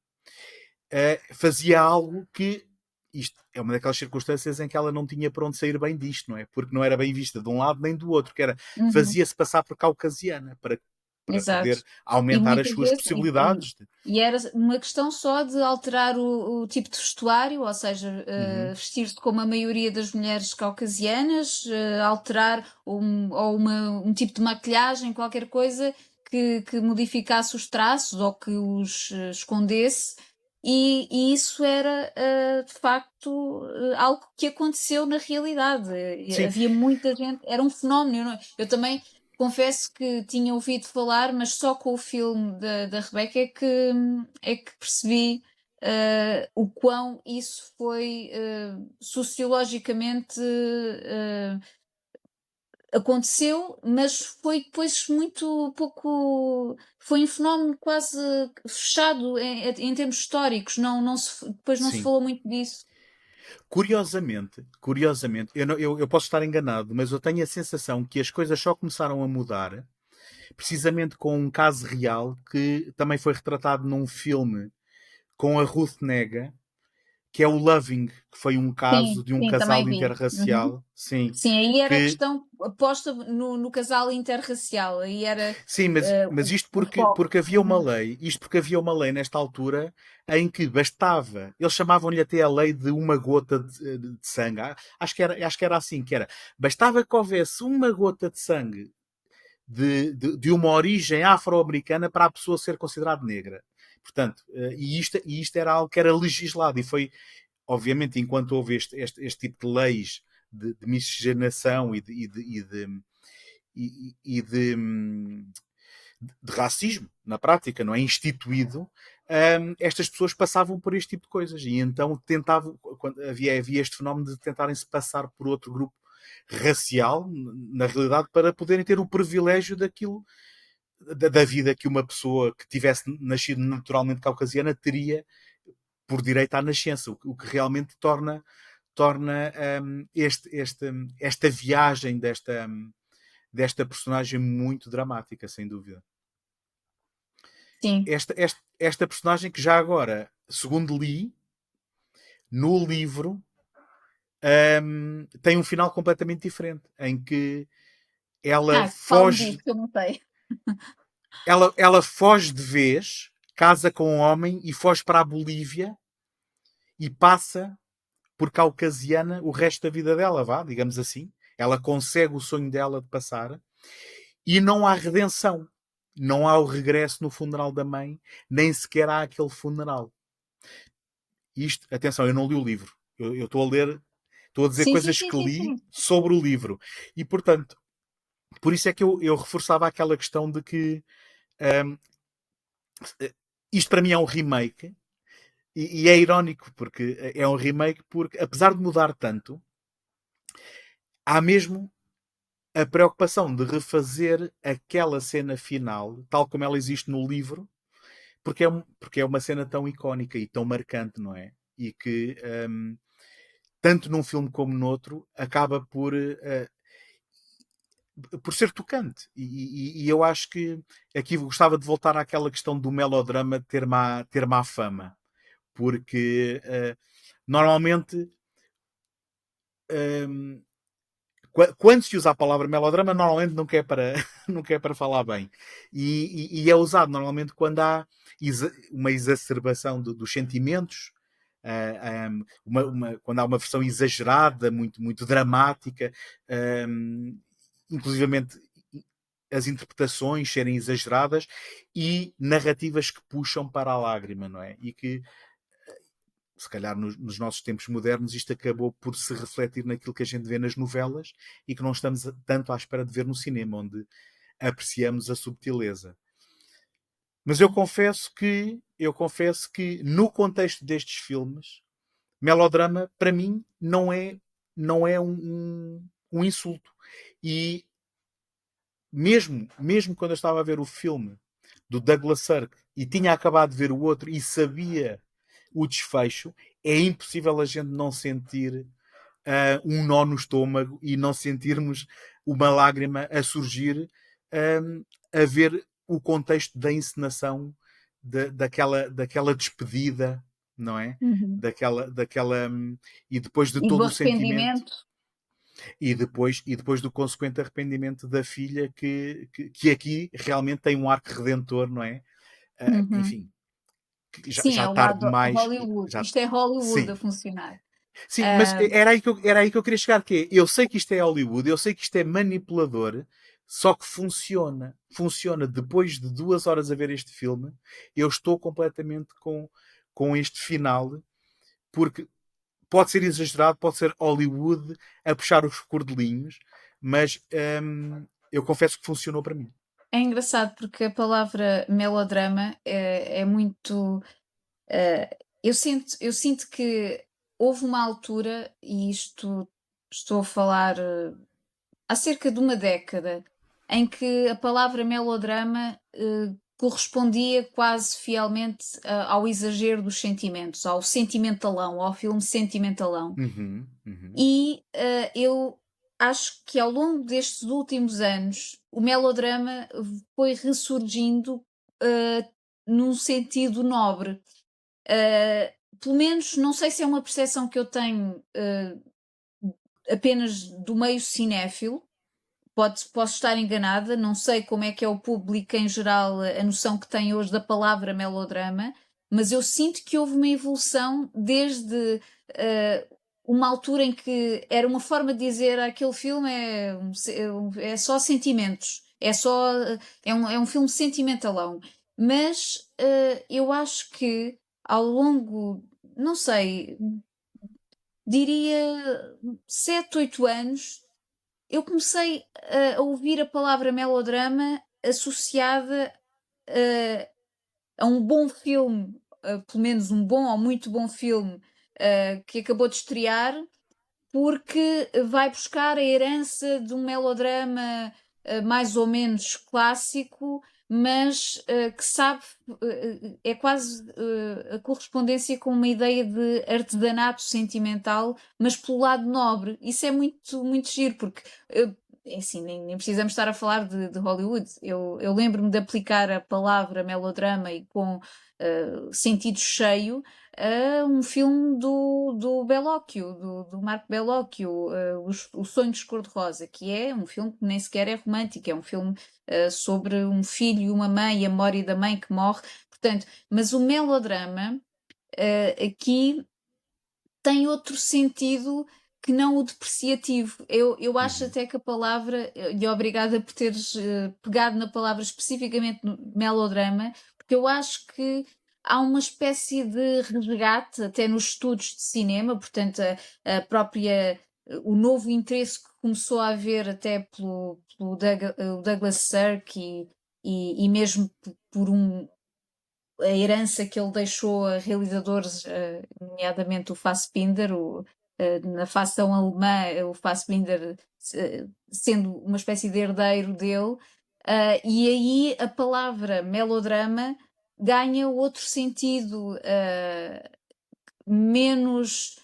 fazia algo que isto é uma daquelas circunstâncias em que ela não tinha para onde sair bem disto, não é? Porque não era bem vista de um lado nem do outro, que era Uhum. fazia-se passar por caucasiana para Exato. poder E aumentar as muitas suas vezes, possibilidades. e era uma questão só de alterar o tipo de vestuário, ou seja, vestir-se como a maioria das mulheres caucasianas, alterar ou um tipo de maquilhagem, qualquer coisa que modificasse os traços ou que os escondesse. E isso era, de facto, algo que aconteceu na realidade. Sim. Havia muita gente, era um fenómeno. Eu também confesso que tinha ouvido falar, mas só com o filme da Rebecca é que percebi o quão isso foi sociologicamente aconteceu, mas foi depois muito pouco. Foi um fenómeno quase fechado em termos históricos, depois não se Sim. falou muito disso. Curiosamente, eu posso estar enganado, mas eu tenho a sensação que as coisas só começaram a mudar precisamente com um caso real que também foi retratado num filme com a Ruth Negga, que é o Loving, que foi um caso de um Sim, também casal vi. Uhum. interracial, sim, Sim, aí era a que questão posta no casal interracial, aí era sim, mas isto o foco. porque havia uma lei, nesta altura em que bastava, eles chamavam-lhe até a lei de uma gota de sangue. Acho que era assim, que era, bastava que houvesse uma gota de sangue de uma origem afro-americana para a pessoa ser considerada negra. Portanto, e isto era algo que era legislado e foi, obviamente, enquanto houve este tipo de leis de miscigenação e de racismo, na prática, não é? Instituído, estas pessoas passavam por este tipo de coisas e então tentavam, quando havia este fenómeno de tentarem se passar por outro grupo racial, na realidade, para poderem ter o privilégio daquilo, da vida que uma pessoa que tivesse nascido naturalmente caucasiana teria por direito à nascença, o que realmente torna esta viagem desta personagem muito dramática, sem dúvida. Sim. Esta personagem que já agora, segundo li, no livro, tem um final completamente diferente, em que ela foge... disso, eu não sei. Ela foge de vez, casa com um homem e foge para a Bolívia e passa por caucasiana o resto da vida dela, digamos assim. Ela consegue o sonho dela de passar e não há redenção. Não há o regresso no funeral da mãe, nem sequer há aquele funeral. Isto, atenção, eu não li o livro. Eu estou a ler, estou a dizer coisas que li sobre o livro. E, portanto, por isso é que eu reforçava aquela questão de que isto para mim é um remake. E é irónico, porque é um remake porque, apesar de mudar tanto, há mesmo a preocupação de refazer aquela cena final, tal como ela existe no livro, porque é uma cena tão icónica e tão marcante, não é? E que, tanto num filme como noutro, acaba por ser tocante. E eu acho que aqui gostava de voltar àquela questão do melodrama ter má fama. Porque normalmente quando se usa a palavra melodrama, normalmente não quer para falar bem. E é usado normalmente quando há uma exacerbação dos sentimentos, quando há uma versão exagerada, muito, muito dramática, inclusivamente as interpretações serem exageradas e narrativas que puxam para a lágrima, não é? E que se calhar nos nossos tempos modernos isto acabou por se refletir naquilo que a gente vê nas novelas e que não estamos tanto à espera de ver no cinema, onde apreciamos a subtileza. Mas eu confesso que no contexto destes filmes, melodrama para mim não é um insulto. E mesmo quando eu estava a ver o filme do Douglas Sirk e tinha acabado de ver o outro e sabia o desfecho, é impossível a gente não sentir um nó no estômago e não sentirmos uma lágrima a surgir a ver o contexto da encenação daquela despedida, não é? Uhum. E depois de E todo do o sentimento arrependimento. e depois do consequente arrependimento da filha que aqui realmente tem um arco redentor, não é? Uhum. Enfim, Sim, é já o tarde lado demais. Hollywood. Isto é Hollywood a Sim. funcionar. Sim, mas era aí que eu queria chegar, que é, eu sei que isto é Hollywood, eu sei que isto é manipulador, só que funciona. Funciona. Depois de 2 horas a ver este filme, eu estou completamente com este final, porque pode ser exagerado, pode ser Hollywood a puxar os cordelinhos, mas eu confesso que funcionou para mim. É engraçado porque a palavra melodrama é muito. Eu sinto que houve uma altura, e isto estou a falar há cerca de uma década, em que a palavra melodrama correspondia quase fielmente ao exagero dos sentimentos, ao sentimentalão, ao filme sentimentalão. Uhum, uhum. E eu acho que ao longo destes últimos anos o melodrama foi ressurgindo num sentido nobre. Pelo menos, não sei se é uma percepção que eu tenho apenas do meio cinéfilo, posso estar enganada, não sei como é que é o público em geral, a noção que tem hoje da palavra melodrama, mas eu sinto que houve uma evolução desde uma altura em que era uma forma de dizer aquele filme é só sentimentos, é um filme sentimentalão, mas eu acho que ao longo, não sei, diria 7, 8 anos, eu comecei a ouvir a palavra melodrama associada a um bom filme, pelo menos um bom ou muito bom filme, que acabou de estrear, porque vai buscar a herança de um melodrama mais ou menos clássico, mas que sabe, é quase a correspondência com uma ideia de artesanato sentimental, mas pelo lado nobre. Isso é muito, muito giro, porque é assim, nem precisamos estar a falar de Hollywood. Eu lembro-me de aplicar a palavra melodrama e com sentido cheio a um filme do Bellocchio, do Marco Bellocchio, O Sonho de Cor-de-Rosa, que é um filme que nem sequer é romântico, é um filme sobre um filho e uma mãe, e a memória da mãe que morre. Portanto, mas o melodrama aqui tem outro sentido que não o depreciativo. Eu acho até que a palavra, e obrigada por teres pegado na palavra especificamente no melodrama, porque eu acho que há uma espécie de resgate, até nos estudos de cinema, portanto, a própria, o novo interesse que começou a haver até pelo o Douglas Sirk e mesmo por a herança que ele deixou a realizadores, nomeadamente o Fassbinder, na facção alemã, o Fassbinder sendo uma espécie de herdeiro dele, e aí a palavra melodrama ganha outro sentido, menos.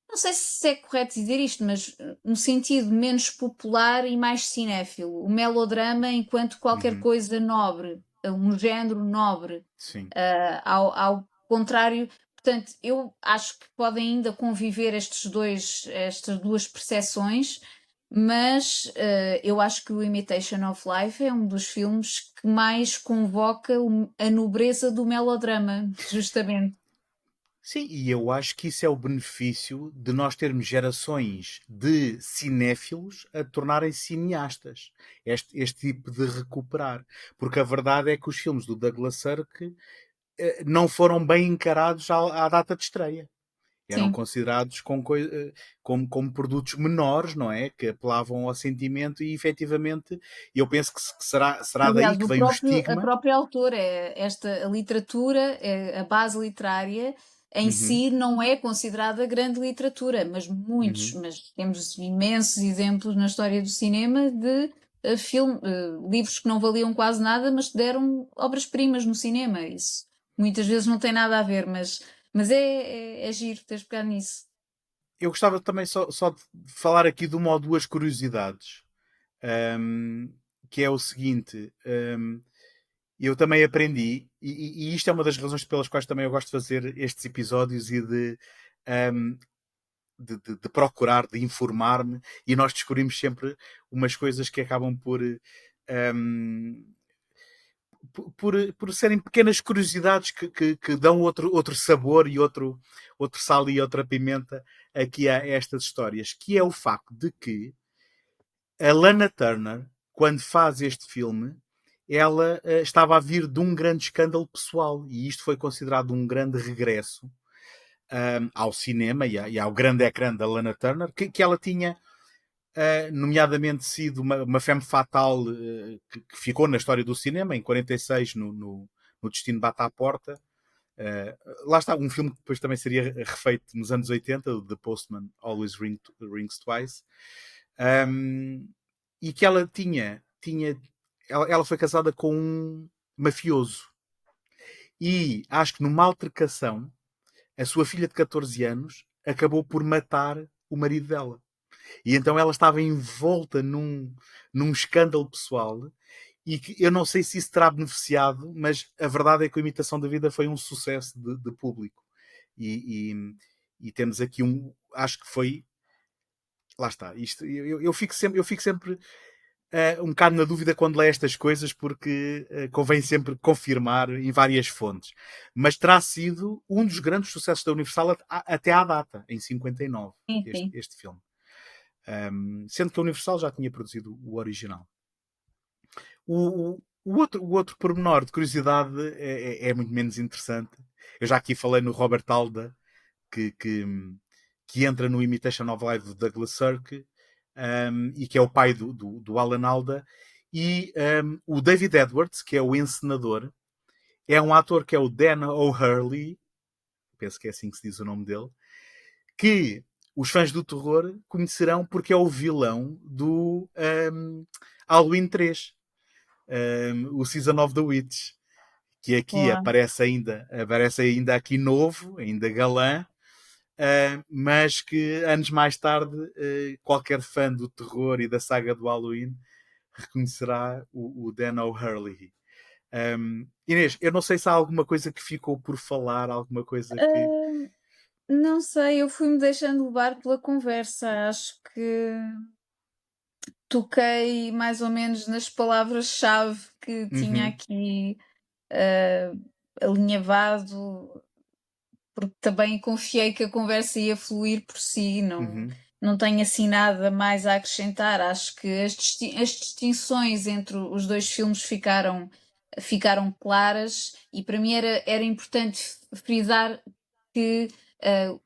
Não sei se é correto dizer isto, mas um sentido menos popular e mais cinéfilo. O melodrama enquanto qualquer coisa nobre, um género nobre, Sim. ao contrário. Portanto, eu acho que podem ainda conviver estas duas percepções, mas eu acho que o Imitation of Life é um dos filmes que mais convoca a nobreza do melodrama, justamente. Sim, e eu acho que isso é o benefício de nós termos gerações de cinéfilos a tornarem-se cineastas. Este tipo de recuperar. Porque a verdade é que os filmes do Douglas Sirk não foram bem encarados à data de estreia. Eram Sim. considerados como produtos menores, não é? Que apelavam ao sentimento e, efetivamente, eu penso que será daí Aliás, que vem o a estigma. própria autora, a literatura, a base literária em si não é considerada grande literatura, mas mas temos imensos exemplos na história do cinema de livros que não valiam quase nada, mas que deram obras-primas no cinema. Isso muitas vezes não tem nada a ver, mas é giro teres pegado nisso. Eu gostava também só de falar aqui de uma ou duas curiosidades. Que é o seguinte, eu também aprendi, e isto é uma das razões pelas quais também eu gosto de fazer estes episódios e de procurar, de informar-me, e nós descobrimos sempre umas coisas que acabam por serem pequenas curiosidades que dão outro sabor e outro sal e outra pimenta aqui a estas histórias, que é o facto de que a Lana Turner, quando faz este filme, ela estava a vir de um grande escândalo pessoal, e isto foi considerado um grande regresso ao cinema e ao grande ecrã da Lana Turner, que ela tinha nomeadamente sido uma femme fatale que ficou na história do cinema em 46 no Destino Bate à Porta. Lá está, um filme que depois também seria refeito nos anos 80, o The Postman Always Rings Twice. E que ela ela foi casada com um mafioso, e acho que numa altercação a sua filha de 14 anos acabou por matar o marido dela, e então ela estava envolta num escândalo pessoal, e que eu não sei se isso terá beneficiado, mas a verdade é que a Imitação da Vida foi um sucesso de público, e temos aqui acho que foi, lá está, isto, eu fico sempre um bocado na dúvida quando leio estas coisas, porque convém sempre confirmar em várias fontes. Mas terá sido um dos grandes sucessos da Universal até à data, em 59, Sim. este filme. Sendo que a Universal já tinha produzido o original. O outro pormenor de curiosidade é muito menos interessante. Eu já aqui falei no Robert Alda, que entra no Imitation of Life de Douglas Sirk, e que é o pai do Alan Alda, e o David Edwards, que é o encenador, é um ator que é o Dan O'Hurley, penso que é assim que se diz o nome dele, que os fãs do terror conhecerão porque é o vilão do Halloween 3, o Season of the Witch, que aqui Boa. aparece ainda aqui novo, ainda galã, mas que anos mais tarde qualquer fã do terror e da saga do Halloween reconhecerá o Dan O'Hurley. Inês, eu não sei se há alguma coisa que ficou por falar, alguma coisa que... Ah, não sei, eu fui-me deixando levar pela conversa. Acho que toquei mais ou menos nas palavras-chave que tinha Uhum, aqui alinhavado, porque também confiei que a conversa ia fluir por si, uhum, não tenho assim nada mais a acrescentar. Acho que as distinções entre os dois filmes ficaram claras, e para mim era importante frisar que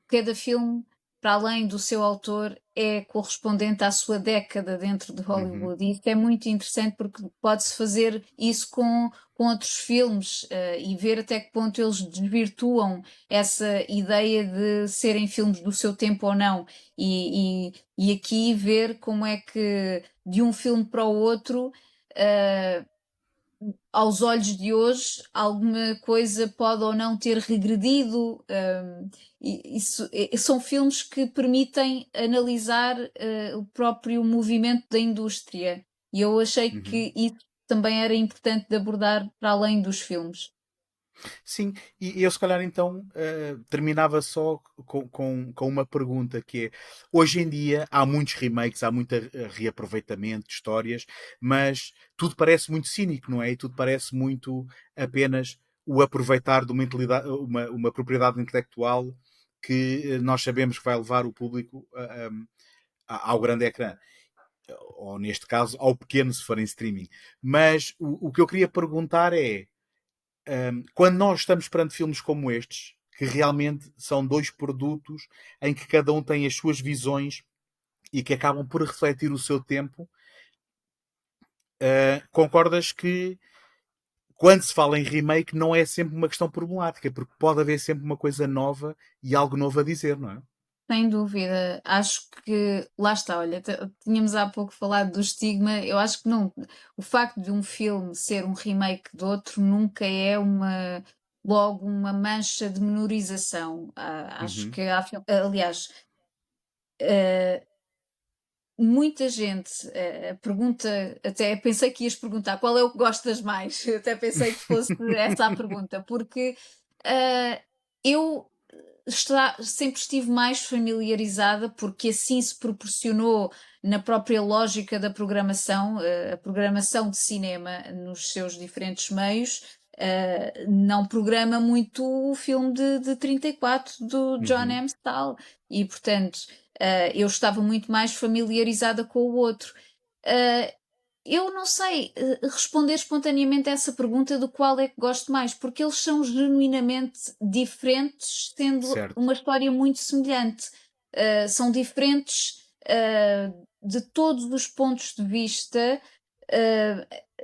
cada filme, para além do seu autor, é correspondente à sua década dentro de uhum. Hollywood. E isso é muito interessante porque pode-se fazer isso com outros filmes, e ver até que ponto eles desvirtuam essa ideia de serem filmes do seu tempo ou não. E aqui ver como é que de um filme para o outro, uh, aos olhos de hoje, alguma coisa pode ou não ter regredido. São filmes que permitem analisar o próprio movimento da indústria. E eu achei Uhum. que isso também era importante de abordar para além dos filmes. Sim, e eu se calhar então terminava só com uma pergunta que é, hoje em dia há muitos remakes, há muito reaproveitamento de histórias, mas tudo parece muito cínico, não é? E tudo parece muito apenas o aproveitar de uma propriedade intelectual que nós sabemos que vai levar o público ao grande ecrã. Ou neste caso, ao pequeno, se for em streaming. Mas o que eu queria perguntar é, quando nós estamos perante filmes como estes, que realmente são dois produtos em que cada um tem as suas visões e que acabam por refletir o seu tempo, concordas que quando se fala em remake não é sempre uma questão problemática, porque pode haver sempre uma coisa nova e algo novo a dizer, não é? Sem dúvida, acho que lá está, olha, tínhamos há pouco falado do estigma. Eu acho que não, o facto de um filme ser um remake de outro nunca é logo uma mancha de menorização. Acho Uhum, que aliás, eh, muita gente pergunta, até pensei que ias perguntar qual é o que gostas mais. Eu até pensei que fosse essa a pergunta, porque eu sempre estive mais familiarizada, porque assim se proporcionou na própria lógica da programação, a programação de cinema nos seus diferentes meios. Não programa muito o filme de 34 do John uhum, M. Stahl, e portanto eu estava muito mais familiarizada com o outro. Uh, eu não sei responder espontaneamente a essa pergunta do qual é que gosto mais, porque eles são genuinamente diferentes, tendo certo. uma história muito semelhante. São diferentes de todos os pontos de vista,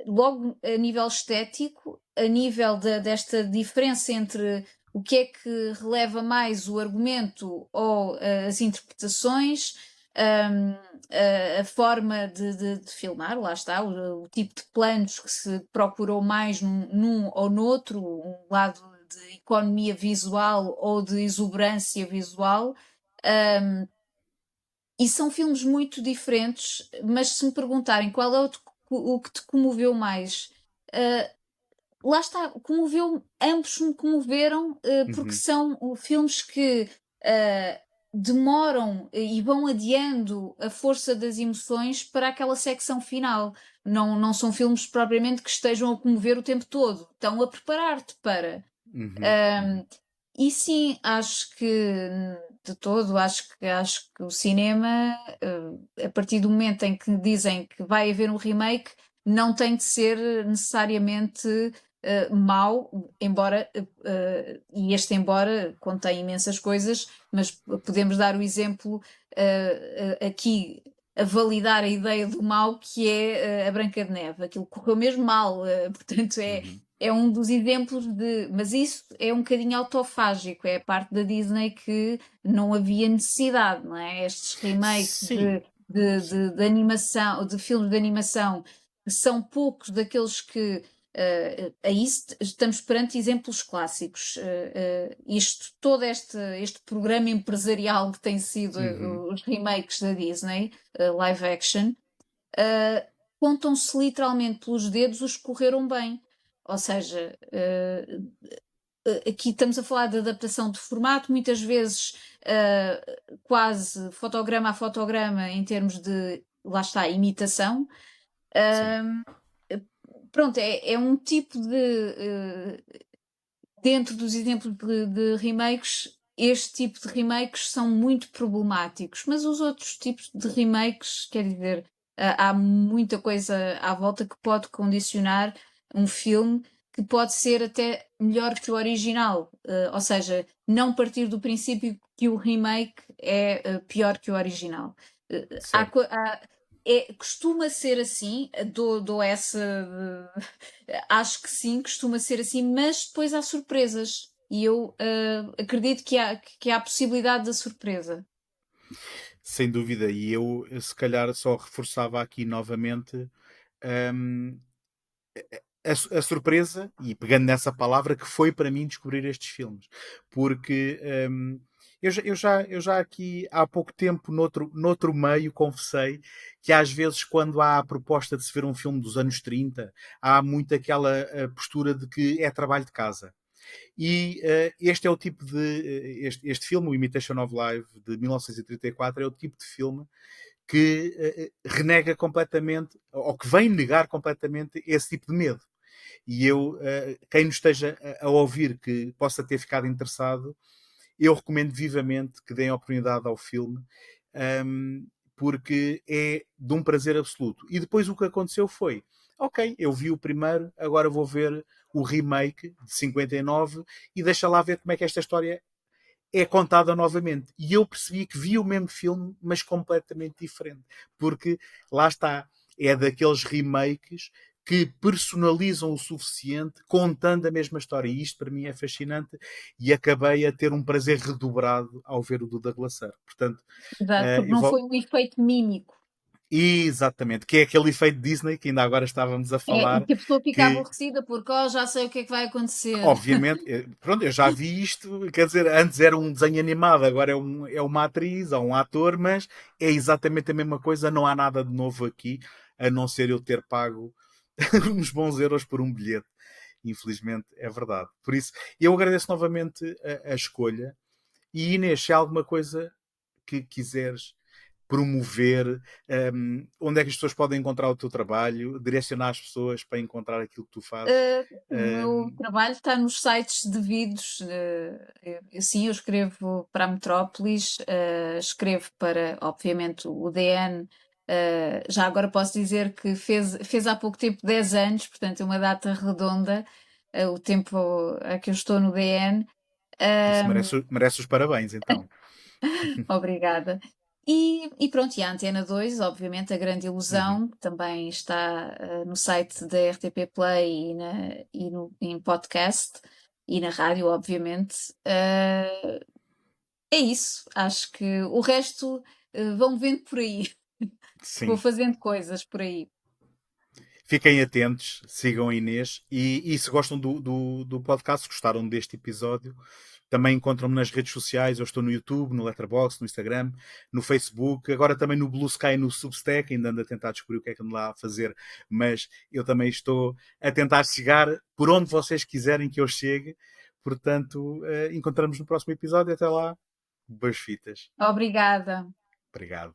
logo a nível estético, a nível desta diferença entre o que é que releva mais, o argumento ou as interpretações. Um, a forma de filmar, lá está, o tipo de planos que se procurou mais num ou noutro, um lado de economia visual ou de exuberância visual. Um, e são filmes muito diferentes, mas se me perguntarem qual é o que te comoveu mais, lá está, ambos me comoveram, porque Uhum, são filmes que demoram e vão adiando a força das emoções para aquela secção final. Não são filmes propriamente que estejam a comover o tempo todo, estão a preparar-te para. uhum, uhum. Um, e sim, acho que de todo, acho que o cinema, a partir do momento em que dizem que vai haver um remake, não tem de ser necessariamente mau, embora, e este embora contém imensas coisas, mas podemos dar o exemplo aqui a validar a ideia do mal que é a Branca de Neve. Aquilo correu mesmo mal, portanto é um dos exemplos de... Mas isso é um bocadinho autofágico, é a parte da Disney que não havia necessidade, não é? Estes remakes Sim. de animação, de filmes de animação, que são poucos daqueles que... aí estamos perante exemplos clássicos. Todo este programa empresarial que tem sido os remakes da Disney, live action, contam-se literalmente pelos dedos os que correram bem. Ou seja, aqui estamos a falar de adaptação de formato, muitas vezes quase fotograma a fotograma em termos de, lá está, imitação. Pronto, é um tipo de... dentro dos exemplos de remakes, este tipo de remakes são muito problemáticos, mas os outros tipos de remakes, quer dizer, há muita coisa à volta que pode condicionar um filme que pode ser até melhor que o original, ou seja, não partir do princípio que o remake é pior que o original. Costuma ser assim, dou essa. Acho que sim, costuma ser assim, mas depois há surpresas. E eu acredito que há a possibilidade da surpresa. Sem dúvida, e eu se calhar só reforçava aqui novamente hum, a surpresa, e pegando nessa palavra, que foi para mim descobrir estes filmes. Porque eu já aqui há pouco tempo, noutro meio, confessei que às vezes, quando há a proposta de se ver um filme dos anos 30, há muito aquela postura de que é trabalho de casa. E este é o tipo de... Este filme, o Imitation of Life, de 1934, é o tipo de filme que renega completamente, ou que vem negar completamente esse tipo de medo. E eu, quem nos esteja a ouvir que possa ter ficado interessado, eu recomendo vivamente que deem a oportunidade ao filme, porque é de um prazer absoluto. E depois o que aconteceu foi, ok, eu vi o primeiro, agora vou ver o remake de 59 e deixa lá ver como é que esta história é contada novamente. E eu percebi que vi o mesmo filme, mas completamente diferente. Porque, lá está, é daqueles remakes que personalizam o suficiente contando a mesma história. E isto para mim é fascinante e acabei a ter um prazer redobrado ao ver o do Douglas Sirk. Portanto, Exato, porque eu não vou... foi um efeito mímico. Exatamente, que é aquele efeito Disney que ainda agora estávamos a E falar, que a pessoa fica que aborrecida porque já sei o que é que vai acontecer. obviamente, pronto, eu já vi isto, quer dizer, antes era um desenho animado, agora é uma atriz ou um ator, mas é exatamente a mesma coisa, não há nada de novo aqui, a não ser eu ter pago uns bons euros por um bilhete. Infelizmente, é verdade. Por isso, eu agradeço novamente a escolha. E Inês, se há alguma coisa que quiseres promover, onde é que as pessoas podem encontrar o teu trabalho, direcionar as pessoas para encontrar aquilo que tu fazes. O meu trabalho está nos sites devidos. Sim, eu escrevo para a Metrópolis, escrevo para, obviamente, o DN. Já agora posso dizer que fez há pouco tempo 10 anos, portanto é uma data redonda, o tempo a que eu estou no DN. Isso merece os parabéns, então. Obrigada. E pronto, e a Antena 2, obviamente, a Grande Ilusão, que também está no site da RTP Play em podcast e na rádio, obviamente. É isso, acho que o resto vão vendo por aí. Vou Sim. fazendo coisas por aí. Fiquem atentos, sigam a Inês e se gostam do podcast, se gostaram deste episódio, também encontram-me nas redes sociais. Eu estou no YouTube, no Letterboxd, no Instagram, no Facebook, agora também no Blue Sky, no Substack. Ainda ando a tentar descobrir o que é que ando lá a fazer, mas eu também estou a tentar chegar por onde vocês quiserem que eu chegue. Portanto, encontramos no próximo episódio. Até lá, boas fitas. Obrigada. Obrigado.